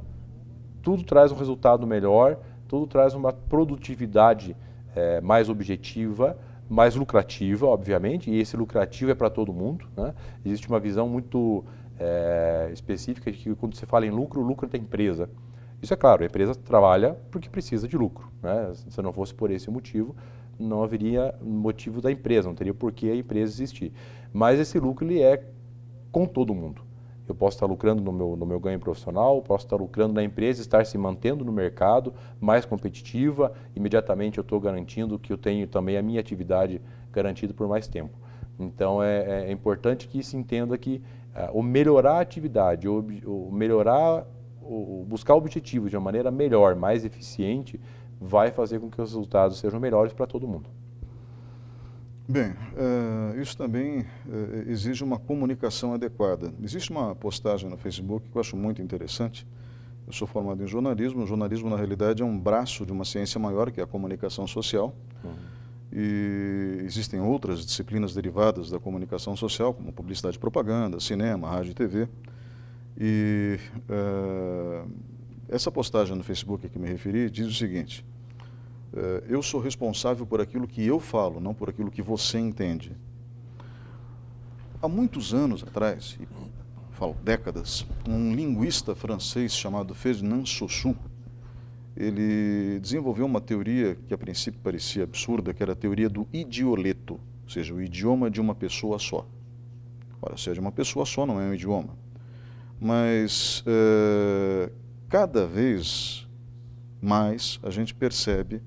tudo traz um resultado melhor, tudo traz uma produtividade mais objetiva, mais lucrativa, obviamente, e esse lucrativo é para todo mundo. Né? Existe uma visão muito específica de que quando você fala em lucro, o lucro é da empresa. Isso é claro, a empresa trabalha porque precisa de lucro. Né? Se não fosse por esse motivo, não haveria motivo da empresa, não teria por que a empresa existir. Mas esse lucro ele é com todo mundo. Eu posso estar lucrando no meu ganho profissional, posso estar lucrando na empresa, estar se mantendo no mercado mais competitiva, imediatamente eu estou garantindo que eu tenho também a minha atividade garantida por mais tempo. Então é importante que se entenda que o melhorar a atividade, o melhorar buscar objetivos de uma maneira melhor, mais eficiente, vai fazer com que os resultados sejam melhores para todo mundo. Bem, isso também exige uma comunicação adequada. Existe uma postagem no Facebook que eu acho muito interessante. Eu sou formado em jornalismo. O jornalismo, na realidade, é um braço de uma ciência maior, que é a comunicação social. E existem outras disciplinas derivadas da comunicação social, como publicidade e propaganda, cinema, rádio e TV. E essa postagem no Facebook a que me referi diz o seguinte: eu sou responsável por aquilo que eu falo, não por aquilo que você entende. Há muitos anos atrás, falo décadas, um linguista francês chamado Ferdinand Saussure, ele desenvolveu uma teoria que a princípio parecia absurda, que era a teoria do idioleto, ou seja, o idioma de uma pessoa só. Ora, se é de uma pessoa só, não é um idioma. Mas cada vez mais a gente percebe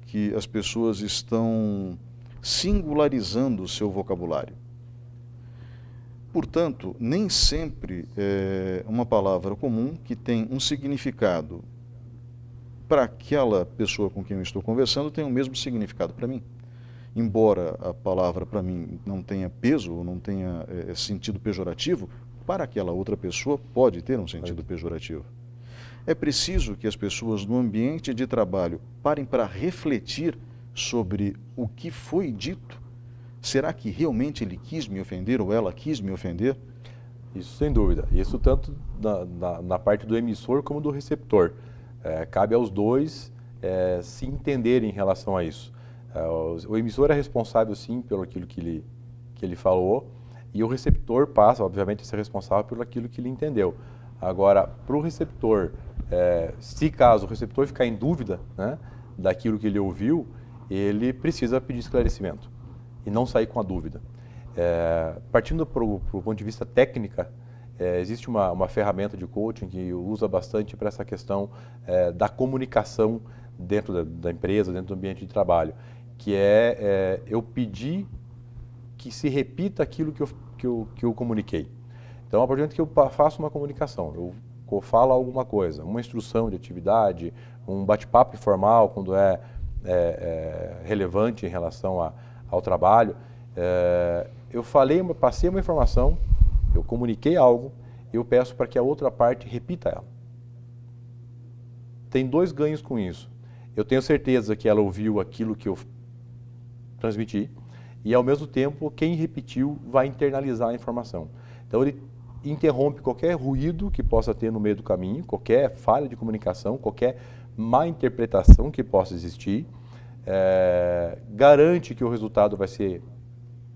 que as pessoas estão singularizando o seu vocabulário. Portanto, nem sempre uma palavra comum que tem um significado para aquela pessoa com quem eu estou conversando tem o mesmo significado para mim. Embora a palavra para mim não tenha peso ou não tenha sentido pejorativo, para aquela outra pessoa pode ter um sentido pejorativo. É preciso que as pessoas no ambiente de trabalho parem para refletir sobre o que foi dito. Será que realmente ele quis me ofender ou ela quis me ofender? Isso sem dúvida. Isso tanto na parte do emissor como do receptor. Cabe aos dois se entenderem em relação a isso. O emissor é responsável, sim, pelo aquilo que ele falou, e o receptor passa, obviamente, a ser responsável pelo aquilo que ele entendeu. Agora, para o receptor, se caso o receptor ficar em dúvida, né, daquilo que ele ouviu, ele precisa pedir esclarecimento e não sair com a dúvida. Partindo para o ponto de vista técnica, existe uma ferramenta de coaching que usa bastante para essa questão da comunicação dentro da empresa, dentro do ambiente de trabalho, que eu pedir que se repita aquilo que eu comuniquei. Então, a partir do momento que eu faço uma comunicação, eu falo alguma coisa, uma instrução de atividade, um bate-papo informal, quando é relevante em relação ao trabalho, eu passei uma informação, eu comuniquei algo, eu peço para que a outra parte repita ela. Tem dois ganhos com isso. Eu tenho certeza que ela ouviu aquilo que eu transmiti e, ao mesmo tempo, quem repetiu vai internalizar a informação. Então, ele interrompe qualquer ruído que possa ter no meio do caminho, qualquer falha de comunicação, qualquer má interpretação que possa existir, garante que o resultado vai ser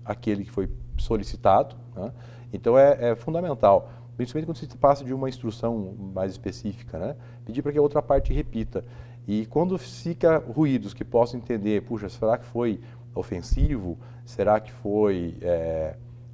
aquele que foi solicitado, né? Então é fundamental, principalmente quando se passa de uma instrução mais específica, né? Pedir para que a outra parte repita. E quando fica ruídos que possam entender, puxa, será que foi ofensivo? Será que foi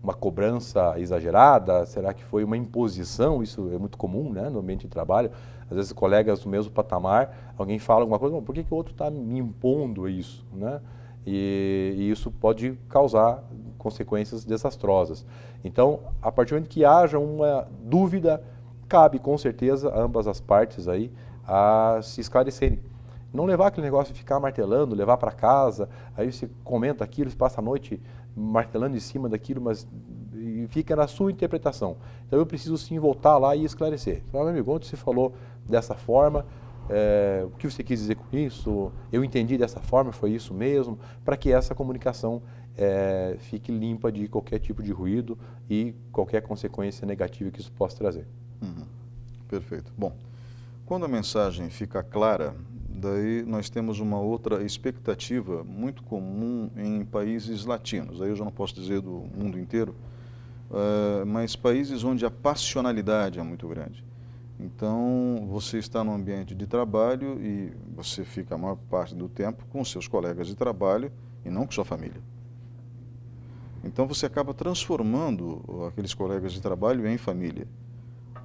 uma cobrança exagerada? Será que foi uma imposição? Isso é muito comum, né, no ambiente de trabalho. Às vezes colegas do mesmo patamar, alguém fala alguma coisa, por que o outro está me impondo isso, né? E isso pode causar consequências desastrosas. Então, a partir do momento que haja uma dúvida, cabe com certeza a ambas as partes aí a se esclarecerem. Não levar aquele negócio de ficar martelando, levar para casa, aí você comenta aquilo, você passa a noite martelando em cima daquilo, mas fica na sua interpretação. Então eu preciso sim voltar lá e esclarecer. Meu amigo, ontem você falou dessa forma, o que você quis dizer com isso? Eu entendi dessa forma, foi isso mesmo? Para que essa comunicação fique limpa de qualquer tipo de ruído e qualquer consequência negativa que isso possa trazer. Perfeito. Bom, quando a mensagem fica clara, daí nós temos uma outra expectativa muito comum em países latinos. Aí eu já não posso dizer do mundo inteiro, mas países onde a passionalidade é muito grande. Então, você está no ambiente de trabalho e você fica a maior parte do tempo com seus colegas de trabalho e não com sua família. Então, você acaba transformando aqueles colegas de trabalho em família.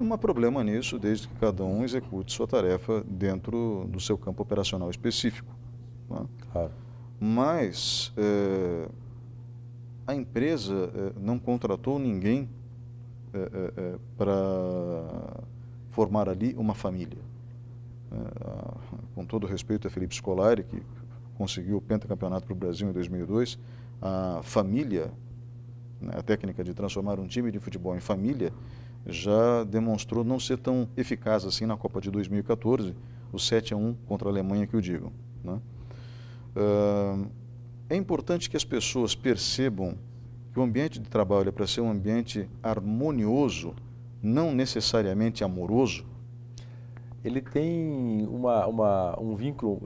Não há problema nisso, desde que cada um execute sua tarefa dentro do seu campo operacional específico, né? Claro. Mas a empresa não contratou ninguém para formar ali uma família. Com todo respeito a Felipe Scolari, que conseguiu o pentacampeonato para o Brasil em 2002, a família, né, a técnica de transformar um time de futebol em família, já demonstrou não ser tão eficaz assim na Copa de 2014, o 7-1 contra a Alemanha que o digam, né? É importante que as pessoas percebam que o ambiente de trabalho é para ser um ambiente harmonioso, não necessariamente amoroso. Ele tem um vínculo,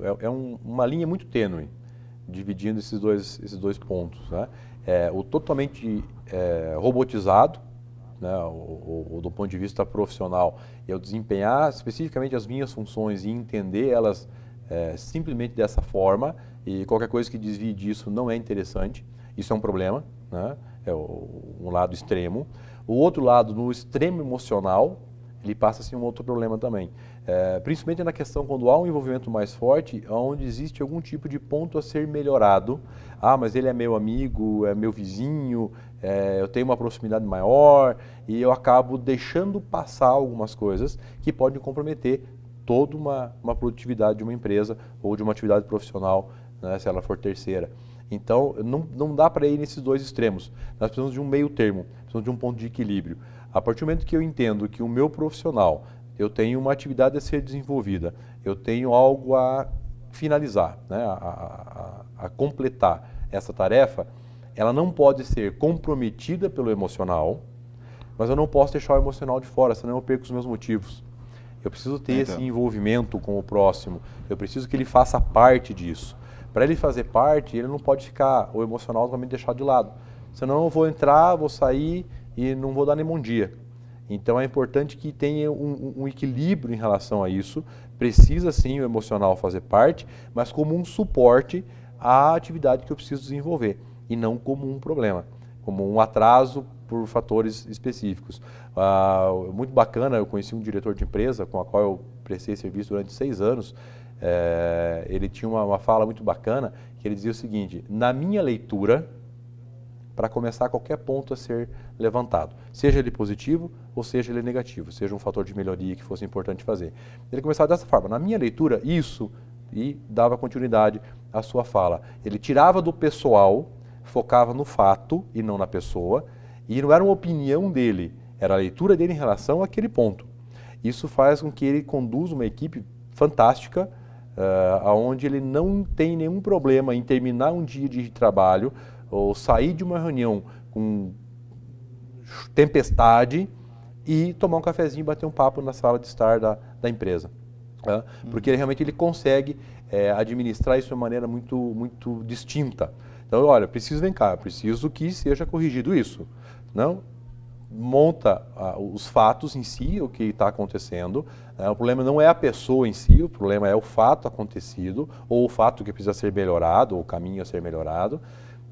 uma linha muito tênue, dividindo esses dois pontos, né? O totalmente robotizado, né? Do ponto de vista profissional, eu desempenhar especificamente as minhas funções e entender elas simplesmente dessa forma, e qualquer coisa que desvie disso não é interessante, isso é um problema, né? É um lado extremo. O outro lado, no extremo emocional, ele passa a ser um outro problema também. Principalmente na questão quando há um envolvimento mais forte, onde existe algum tipo de ponto a ser melhorado. Ah, mas ele é meu amigo, é meu vizinho, eu tenho uma proximidade maior, e eu acabo deixando passar algumas coisas que podem comprometer toda uma produtividade de uma empresa ou de uma atividade profissional, né, se ela for terceira. Então, não dá para ir nesses dois extremos. Nós precisamos de um meio termo, precisamos de um ponto de equilíbrio. A partir do momento que eu entendo que o meu profissional, eu tenho uma atividade a ser desenvolvida, eu tenho algo a finalizar, né, a completar essa tarefa, ela não pode ser comprometida pelo emocional, mas eu não posso deixar o emocional de fora, senão eu perco os meus motivos. Eu preciso ter esse envolvimento com o próximo, eu preciso que ele faça parte disso. Para ele fazer parte, ele não pode ficar o emocional totalmente deixado de lado. Senão eu vou entrar, vou sair e não vou dar nem bom dia. Então é importante que tenha um equilíbrio em relação a isso. Precisa sim o emocional fazer parte, mas como um suporte à atividade que eu preciso desenvolver. E não como um problema, como um atraso por fatores específicos. Muito bacana, eu conheci um diretor de empresa com a qual eu prestei serviço durante 6 anos. Ele tinha uma fala muito bacana, que ele dizia o seguinte: na minha leitura, para começar qualquer ponto a ser levantado, seja ele positivo ou seja ele negativo, seja um fator de melhoria que fosse importante fazer. Ele começava dessa forma: na minha leitura, isso, e dava continuidade à sua fala. Ele tirava do pessoal, focava no fato e não na pessoa, e não era uma opinião dele, era a leitura dele em relação àquele ponto. Isso faz com que ele conduza uma equipe fantástica, onde ele não tem nenhum problema em terminar um dia de trabalho ou sair de uma reunião com tempestade e tomar um cafezinho e bater um papo na sala de estar da empresa. Porque ele consegue administrar isso de uma maneira muito, muito distinta. Então, olha, vem cá, preciso que seja corrigido isso. Não monta os fatos em si, o que está acontecendo. O problema não é a pessoa em si, o problema é o fato acontecido, ou o fato que precisa ser melhorado, ou o caminho a ser melhorado.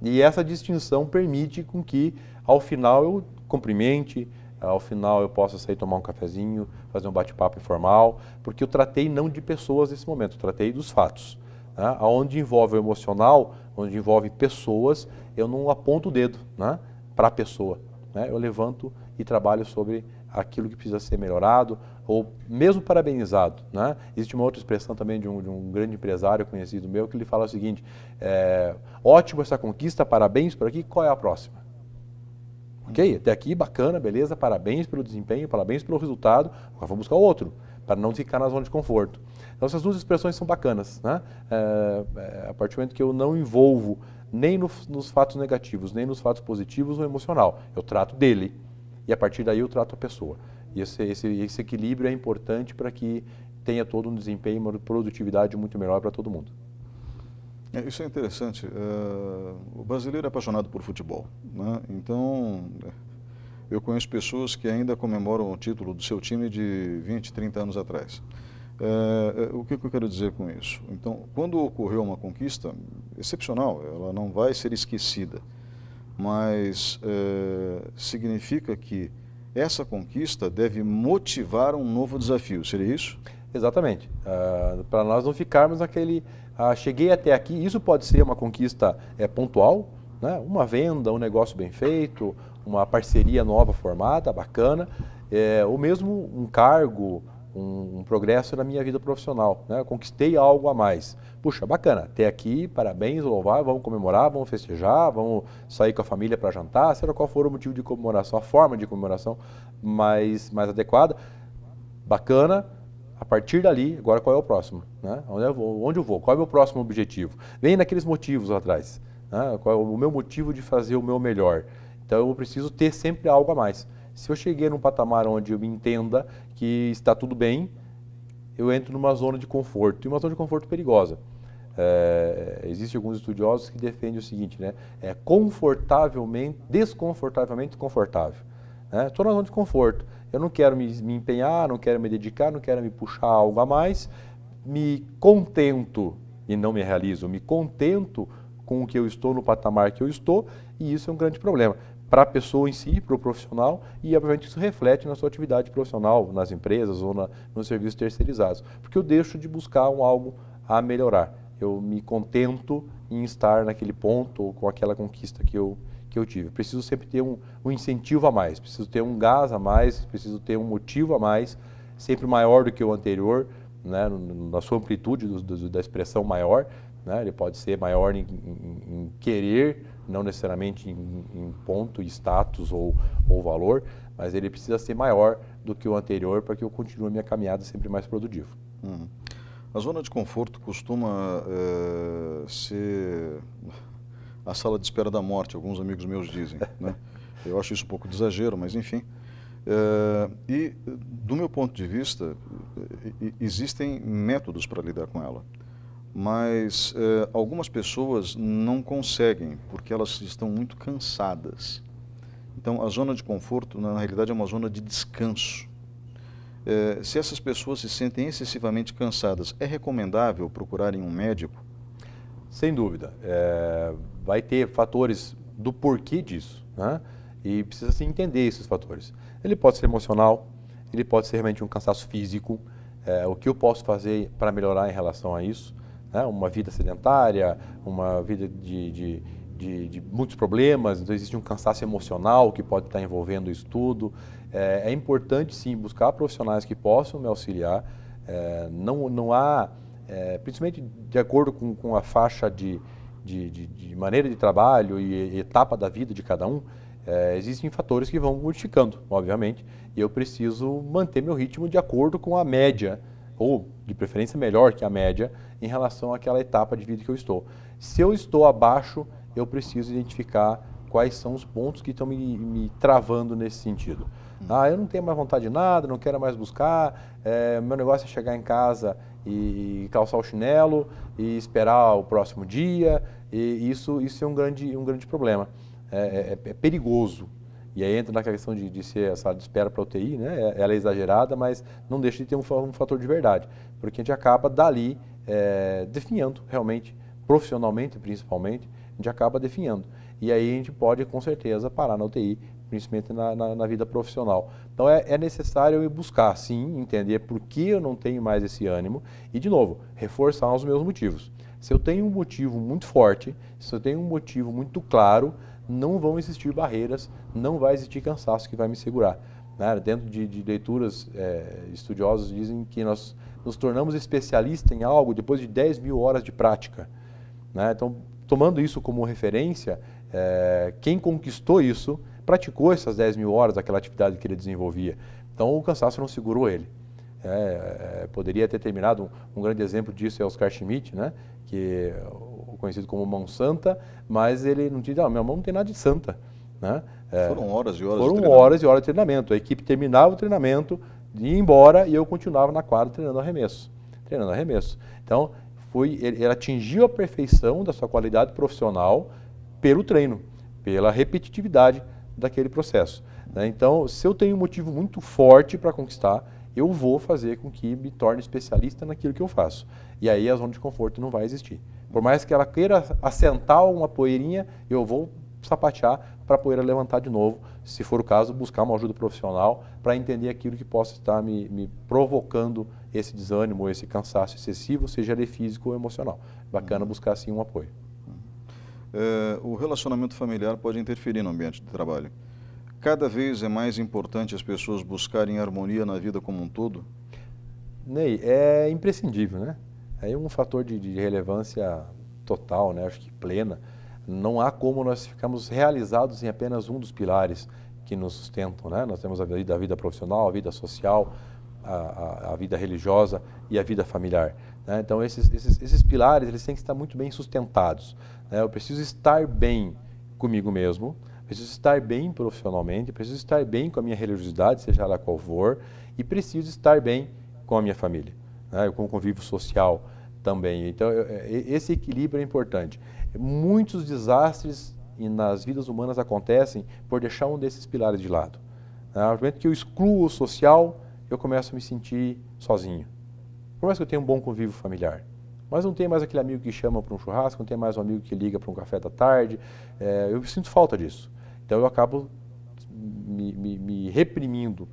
E essa distinção permite com que, ao final, eu cumprimente, ao final eu possa sair tomar um cafezinho, fazer um bate-papo informal, porque eu tratei não de pessoas nesse momento, eu tratei dos fatos. Né? Onde envolve o emocional, onde envolve pessoas, eu não aponto o dedo, né, para a pessoa. Né? Eu levanto e trabalho sobre aquilo que precisa ser melhorado, ou mesmo parabenizado. Né? Existe uma outra expressão também de um grande empresário conhecido meu, que ele fala o seguinte: ótimo essa conquista, parabéns por aqui, qual é a próxima? Ok, até aqui, bacana, beleza, parabéns pelo desempenho, parabéns pelo resultado, agora vamos buscar outro, para não ficar na zona de conforto. Então essas duas expressões são bacanas, né? A partir do momento que eu não envolvo nem nos fatos negativos, nem nos fatos positivos ou emocional, eu trato dele, e a partir daí eu trato a pessoa. E esse equilíbrio é importante para que tenha todo um desempenho, uma produtividade muito melhor para todo mundo. Isso é interessante. O brasileiro é apaixonado por futebol, né? Então, eu conheço pessoas que ainda comemoram o título do seu time de 20, 30 anos atrás. O que eu quero dizer com isso? Então, quando ocorreu uma conquista excepcional, ela não vai ser esquecida, mas significa que essa conquista deve motivar um novo desafio, seria isso? Exatamente. Para nós não ficarmos naquele... cheguei até aqui, isso pode ser uma conquista pontual, né? Uma venda, um negócio bem feito, uma parceria nova formada, bacana, ou mesmo um cargo, um progresso na minha vida profissional, né? Eu conquistei algo a mais. Puxa, bacana, até aqui, parabéns, louvar, vamos comemorar, vamos festejar, vamos sair com a família para jantar, seja qual for o motivo de comemoração, a forma de comemoração mais adequada. Bacana, a partir dali, agora qual é o próximo? Né? Onde eu vou? Qual é o meu próximo objetivo? Vem naqueles motivos lá atrás. Né? Qual é o meu motivo de fazer o meu melhor? Então eu preciso ter sempre algo a mais. Se eu cheguei num patamar onde eu me entenda que está tudo bem, eu entro numa zona de conforto, e uma zona de conforto perigosa. Existem alguns estudiosos que defendem o seguinte, né? Desconfortavelmente confortável. Estou na zona de conforto. Eu não quero me empenhar, não quero me dedicar, não quero me puxar algo a mais. Me contento e não me realizo. Me contento com o que eu estou, no patamar que eu estou, e isso é um grande problema para a pessoa em si, para o profissional, e obviamente isso reflete na sua atividade profissional, nas empresas ou nos serviços terceirizados, porque eu deixo de buscar algo a melhorar. Eu me contento em estar naquele ponto ou com aquela conquista que eu tive. Preciso sempre ter um incentivo a mais, preciso ter um gás a mais, preciso ter um motivo a mais, sempre maior do que o anterior, né, na sua amplitude da expressão maior, né, ele pode ser maior em querer, não necessariamente em ponto, status ou valor, mas ele precisa ser maior do que o anterior para que eu continue a minha caminhada sempre mais produtivo. A zona de conforto costuma ser a sala de espera da morte, alguns amigos meus dizem, né? Eu acho isso um pouco de exagero, mas enfim. E, do meu ponto de vista, existem métodos para lidar com ela. Mas algumas pessoas não conseguem, porque elas estão muito cansadas. Então, a zona de conforto, na realidade, é uma zona de descanso. Se essas pessoas se sentem excessivamente cansadas, é recomendável procurarem um médico? Sem dúvida. Vai ter fatores do porquê disso, né? E precisa se entender esses fatores. Ele pode ser emocional, ele pode ser realmente um cansaço físico. O que eu posso fazer para melhorar em relação a isso? Né? Uma vida sedentária, uma vida de muitos problemas, então existe um cansaço emocional que pode estar envolvendo isso tudo. É importante, sim, buscar profissionais que possam me auxiliar. Não há, principalmente de acordo com a faixa de maneira de trabalho e etapa da vida de cada um, existem fatores que vão modificando, obviamente, e eu preciso manter meu ritmo de acordo com a média, ou de preferência melhor que a média, em relação àquela etapa de vida que eu estou. Se eu estou abaixo, eu preciso identificar quais são os pontos que estão me travando nesse sentido. Eu não tenho mais vontade de nada, não quero mais buscar, meu negócio é chegar em casa e calçar o chinelo e esperar o próximo dia, e isso é um grande problema. É perigoso. E aí entra na questão de ser a sala de espera para UTI, né? Ela é exagerada, mas não deixa de ter um fator de verdade, porque a gente acaba dali definhando realmente, profissionalmente principalmente, a gente acaba definhando. E aí a gente pode com certeza parar na UTI, principalmente na vida profissional. Então é necessário eu buscar, sim, entender por que eu não tenho mais esse ânimo e, de novo, reforçar os meus motivos. Se eu tenho um motivo muito forte, se eu tenho um motivo muito claro, não vão existir barreiras, não vai existir cansaço que vai me segurar. Né? Dentro de leituras, estudiosos dizem que nós nos tornamos especialistas em algo depois de 10 mil horas de prática. Né? Então, tomando isso como referência, quem conquistou isso, praticou essas 10 mil horas daquela atividade que ele desenvolvia. Então, o cansaço não segurou ele. Poderia ter terminado, um grande exemplo disso é Oscar Schmidt, né? Que conhecido como mão santa, mas ele não tinha, minha mão não tem nada de santa. Né? Foram horas e horas de treinamento. Foram horas e horas de treinamento. A equipe terminava o treinamento, ia embora e eu continuava na quadra treinando arremesso. Então, ele atingiu a perfeição da sua qualidade profissional pelo treino, pela repetitividade daquele processo. Né? Então, se eu tenho um motivo muito forte para conquistar, eu vou fazer com que me torne especialista naquilo que eu faço. E aí a zona de conforto não vai existir. Por mais que ela queira assentar uma poeirinha, eu vou sapatear para a poeira levantar de novo, se for o caso, buscar uma ajuda profissional para entender aquilo que possa estar me provocando esse desânimo, esse cansaço excessivo, seja ele físico ou emocional. Bacana buscar, sim, um apoio. O relacionamento familiar pode interferir no ambiente de trabalho. cada vez é mais importante as pessoas buscarem harmonia na vida como um todo? Ney, é imprescindível, né? É um fator de relevância total, né? Acho que plena. Não há como nós ficarmos realizados em apenas um dos pilares que nos sustentam, né? Nós temos a vida profissional, a vida social, a vida religiosa e a vida familiar, né? Então, esses pilares, eles têm que estar muito bem sustentados, né? Eu preciso estar bem comigo mesmo, preciso estar bem profissionalmente, preciso estar bem com a minha religiosidade, seja ela qual for, e preciso estar bem com a minha família, né? Com o convívio social também. Então, esse equilíbrio é importante. Muitos desastres nas vidas humanas acontecem por deixar um desses pilares de lado. No momento que eu excluo o social, eu começo a me sentir sozinho. Por mais que eu tenha um bom convívio familiar, mas não tem mais aquele amigo que chama para um churrasco, não tem mais um amigo que liga para um café da tarde, eu sinto falta disso. Então eu acabo me reprimindo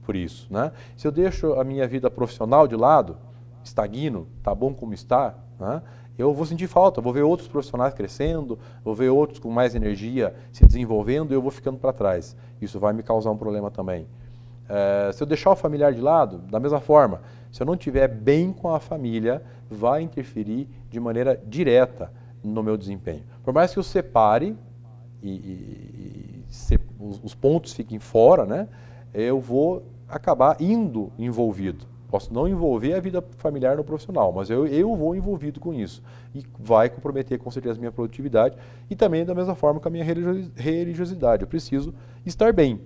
por isso, né? Se eu deixo a minha vida profissional de lado, estagno, tá bom como está, né? Eu vou sentir falta, vou ver outros profissionais crescendo, vou ver outros com mais energia se desenvolvendo e eu vou ficando para trás. Isso vai me causar um problema também. Se eu deixar o familiar de lado, da mesma forma, se eu não estiver bem com a família, vai interferir de maneira direta no meu desempenho. Por mais que eu separe os pontos fiquem fora, né, eu vou acabar indo envolvido. Posso não envolver a vida familiar no profissional, mas eu vou envolvido com isso. E vai comprometer com certeza a minha produtividade e também da mesma forma com a minha religiosidade. Eu preciso estar bem.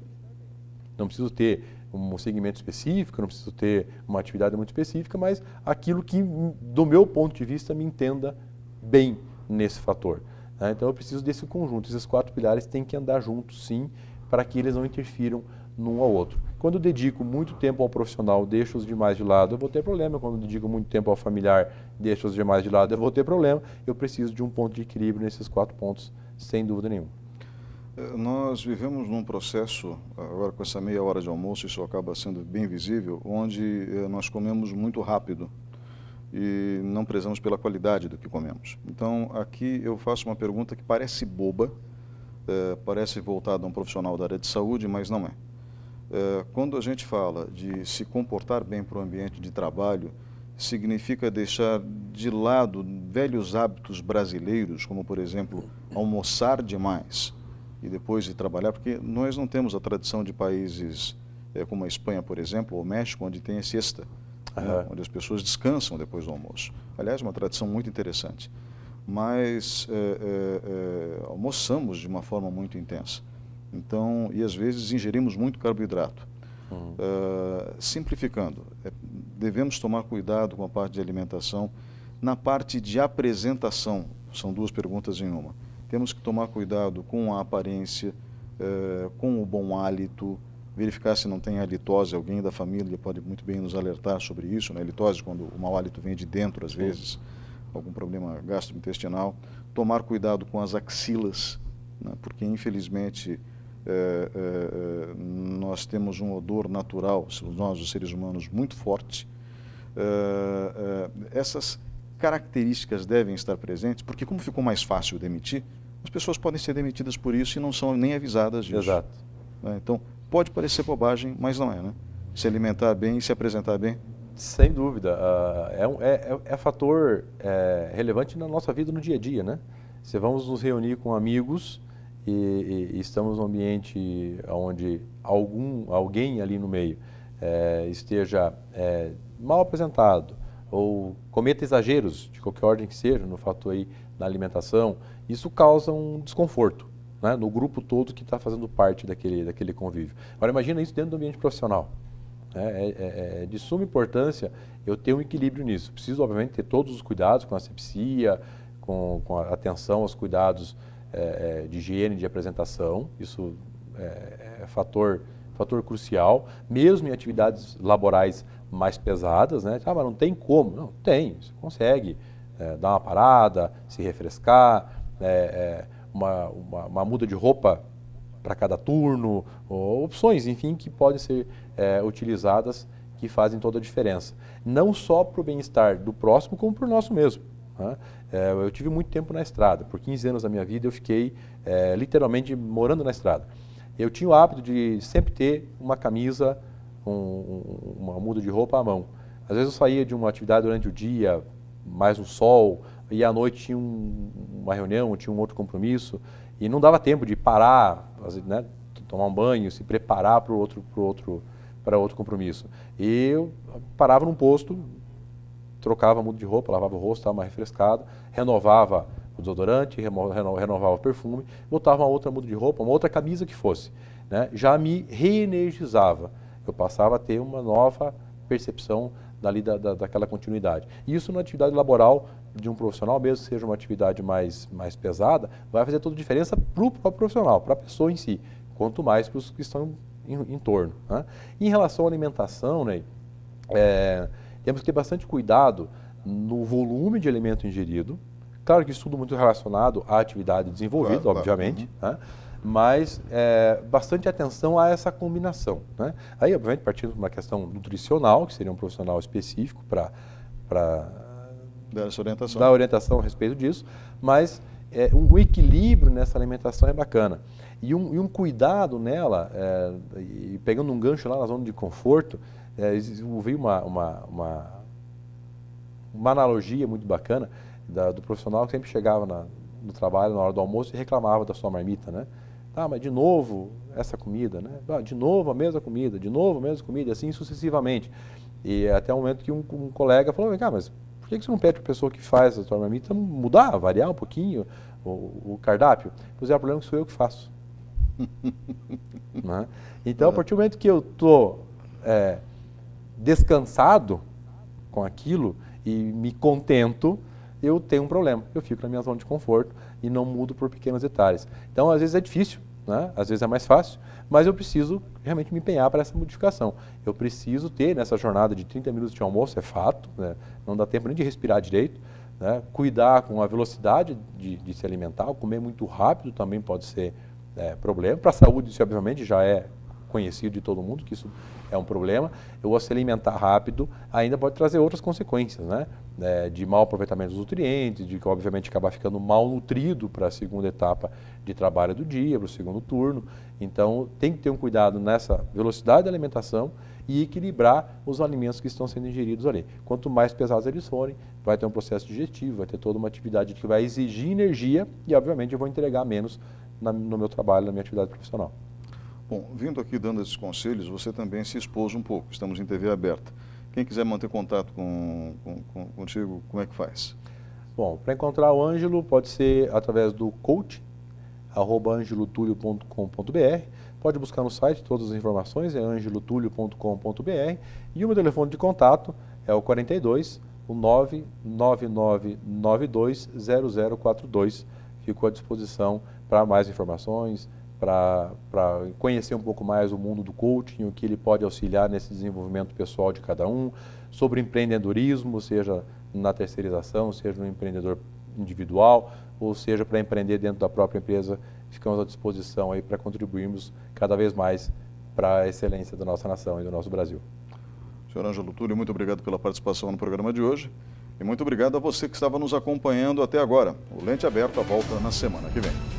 Não preciso ter um segmento específico, não preciso ter uma atividade muito específica, mas aquilo que, do meu ponto de vista, me entenda bem nesse fator. Né? Então eu preciso desse conjunto. Esses 4 pilares têm que andar juntos, sim, para que eles não interfiram num ao outro. Quando eu dedico muito tempo ao profissional, deixo os demais de lado, eu vou ter problema. Quando eu dedico muito tempo ao familiar, deixo os demais de lado, eu vou ter problema. Eu preciso de um ponto de equilíbrio nesses 4 pontos, sem dúvida nenhuma. Nós vivemos num processo, agora com essa meia hora de almoço, isso acaba sendo bem visível, onde nós comemos muito rápido e não prezamos pela qualidade do que comemos. Então, aqui eu faço uma pergunta que parece boba, parece voltada a um profissional da área de saúde, mas não é. Quando a gente fala de se comportar bem para o ambiente de trabalho, significa deixar de lado velhos hábitos brasileiros, como, por exemplo, almoçar demais e depois de trabalhar, porque nós não temos a tradição de países como a Espanha, por exemplo, ou o México, onde tem a siesta, né, onde as pessoas descansam depois do almoço. Aliás, uma tradição muito interessante. Mas almoçamos de uma forma muito intensa. Então, e às vezes ingerimos muito carboidrato. Simplificando, devemos tomar cuidado com a parte de alimentação. Na parte de apresentação, são 2 perguntas em uma. Temos que tomar cuidado com a aparência, com o bom hálito, verificar se não tem halitose. Alguém da família pode muito bem nos alertar sobre isso, né? Halitose, quando o mau hálito vem de dentro, às vezes, algum problema gastrointestinal. Tomar cuidado com as axilas, né? Porque, infelizmente, nós temos um odor natural, nós, os seres humanos, muito forte. Essas características devem estar presentes, porque como ficou mais fácil demitir, as pessoas podem ser demitidas por isso e não são nem avisadas disso. Exato. Então, pode parecer bobagem, mas não é, né? Se alimentar bem e se apresentar bem. Sem dúvida. É fator relevante na nossa vida no dia a dia, né? Se vamos nos reunir com amigos e estamos num ambiente onde alguém ali no meio esteja mal apresentado ou cometa exageros de qualquer ordem que seja no fator aí da alimentação, isso causa um desconforto, né, no grupo todo que está fazendo parte daquele convívio. Agora imagina isso dentro do ambiente profissional. É de suma importância eu ter um equilíbrio nisso. Preciso, obviamente, ter todos os cuidados com a asepsia, com a atenção aos cuidados de higiene, de apresentação. Isso é fator crucial, mesmo em atividades laborais mais pesadas, né? Mas não tem como. Não, tem, você consegue dar uma parada, se refrescar, uma muda de roupa para cada turno, ou opções, enfim, que podem ser utilizadas, que fazem toda a diferença. Não só para o bem-estar do próximo, como para o nosso mesmo. Né? Eu tive muito tempo na estrada. Por 15 anos da minha vida eu fiquei literalmente morando na estrada. Eu tinha o hábito de sempre ter uma camisa, uma muda de roupa à mão. Às vezes eu saía de uma atividade durante o dia, mais um sol, e à noite tinha uma reunião, tinha um outro compromisso, e não dava tempo de parar, né, tomar um banho, se preparar para outro compromisso. E eu parava num posto, trocava a muda de roupa, lavava o rosto, estava mais refrescado, renovava o desodorante, renovava o perfume, botava uma outra muda de roupa, uma outra camisa que fosse, né? Já me reenergizava. Eu passava a ter uma nova percepção daquela continuidade. E isso na atividade laboral de um profissional, mesmo que seja uma atividade mais pesada, vai fazer toda a diferença para o próprio profissional, para a pessoa em si, quanto mais para os que estão em torno, né? Em relação à alimentação, né, temos que ter bastante cuidado no volume de alimento ingerido. Claro que isso tudo muito relacionado à atividade desenvolvida, claro, obviamente, né? Mas bastante atenção a essa combinação, né? Aí, obviamente, partindo de uma questão nutricional, que seria um profissional específico para dar orientação a respeito disso, mas um equilíbrio nessa alimentação é bacana. E um cuidado nela, e pegando um gancho lá na zona de conforto, eu vi uma analogia muito bacana do profissional que sempre chegava no trabalho na hora do almoço e reclamava da sua marmita, né? Ah, mas de novo essa comida, né? Ah, de novo a mesma comida, de novo a mesma comida, assim sucessivamente. E até o momento que um colega falou, vem cá, mas por que você não pede para a pessoa que faz a sua marmita mudar, variar um pouquinho o cardápio? Pois é, o problema é que sou eu que faço. Né? Então, a partir do momento que eu estou descansado com aquilo e me contento, eu tenho um problema. Eu fico na minha zona de conforto e não mudo por pequenos detalhes. Então, às vezes é difícil, né? Às vezes é mais fácil, mas eu preciso realmente me empenhar para essa modificação. Eu preciso ter nessa jornada de 30 minutos de almoço, é fato, né? Não dá tempo nem de respirar direito, né? Cuidar com a velocidade de se alimentar, comer muito rápido também pode ser problema. Para a saúde, isso obviamente já é conhecido de todo mundo, que isso é um problema. Eu se alimentar rápido ainda pode trazer outras consequências, né? De mau aproveitamento dos nutrientes, de que obviamente acabar ficando mal nutrido para a segunda etapa de trabalho do dia, para o segundo turno. Então tem que ter um cuidado nessa velocidade da alimentação e equilibrar os alimentos que estão sendo ingeridos ali. Quanto mais pesados eles forem, vai ter um processo digestivo, vai ter toda uma atividade que vai exigir energia e obviamente eu vou entregar menos no meu trabalho, na minha atividade profissional. Bom, vindo aqui dando esses conselhos, você também se expôs um pouco, estamos em TV aberta. Quem quiser manter contato contigo, como é que faz? Bom, para encontrar o Ângelo pode ser através do coach, @angelotulio.com.br. Pode buscar no site todas as informações, é angelotulio.com.br. E o meu telefone de contato é o 42 999920042. Fico à disposição para mais informações, para conhecer um pouco mais o mundo do coaching, o que ele pode auxiliar nesse desenvolvimento pessoal de cada um, sobre empreendedorismo, seja na terceirização, seja no empreendedor individual, ou seja para empreender dentro da própria empresa. Ficamos à disposição aí para contribuirmos cada vez mais para a excelência da nossa nação e do nosso Brasil. Senhor Ângelo Túlio, muito obrigado pela participação no programa de hoje e muito obrigado a você que estava nos acompanhando até agora. O Lente Aberta volta na semana que vem.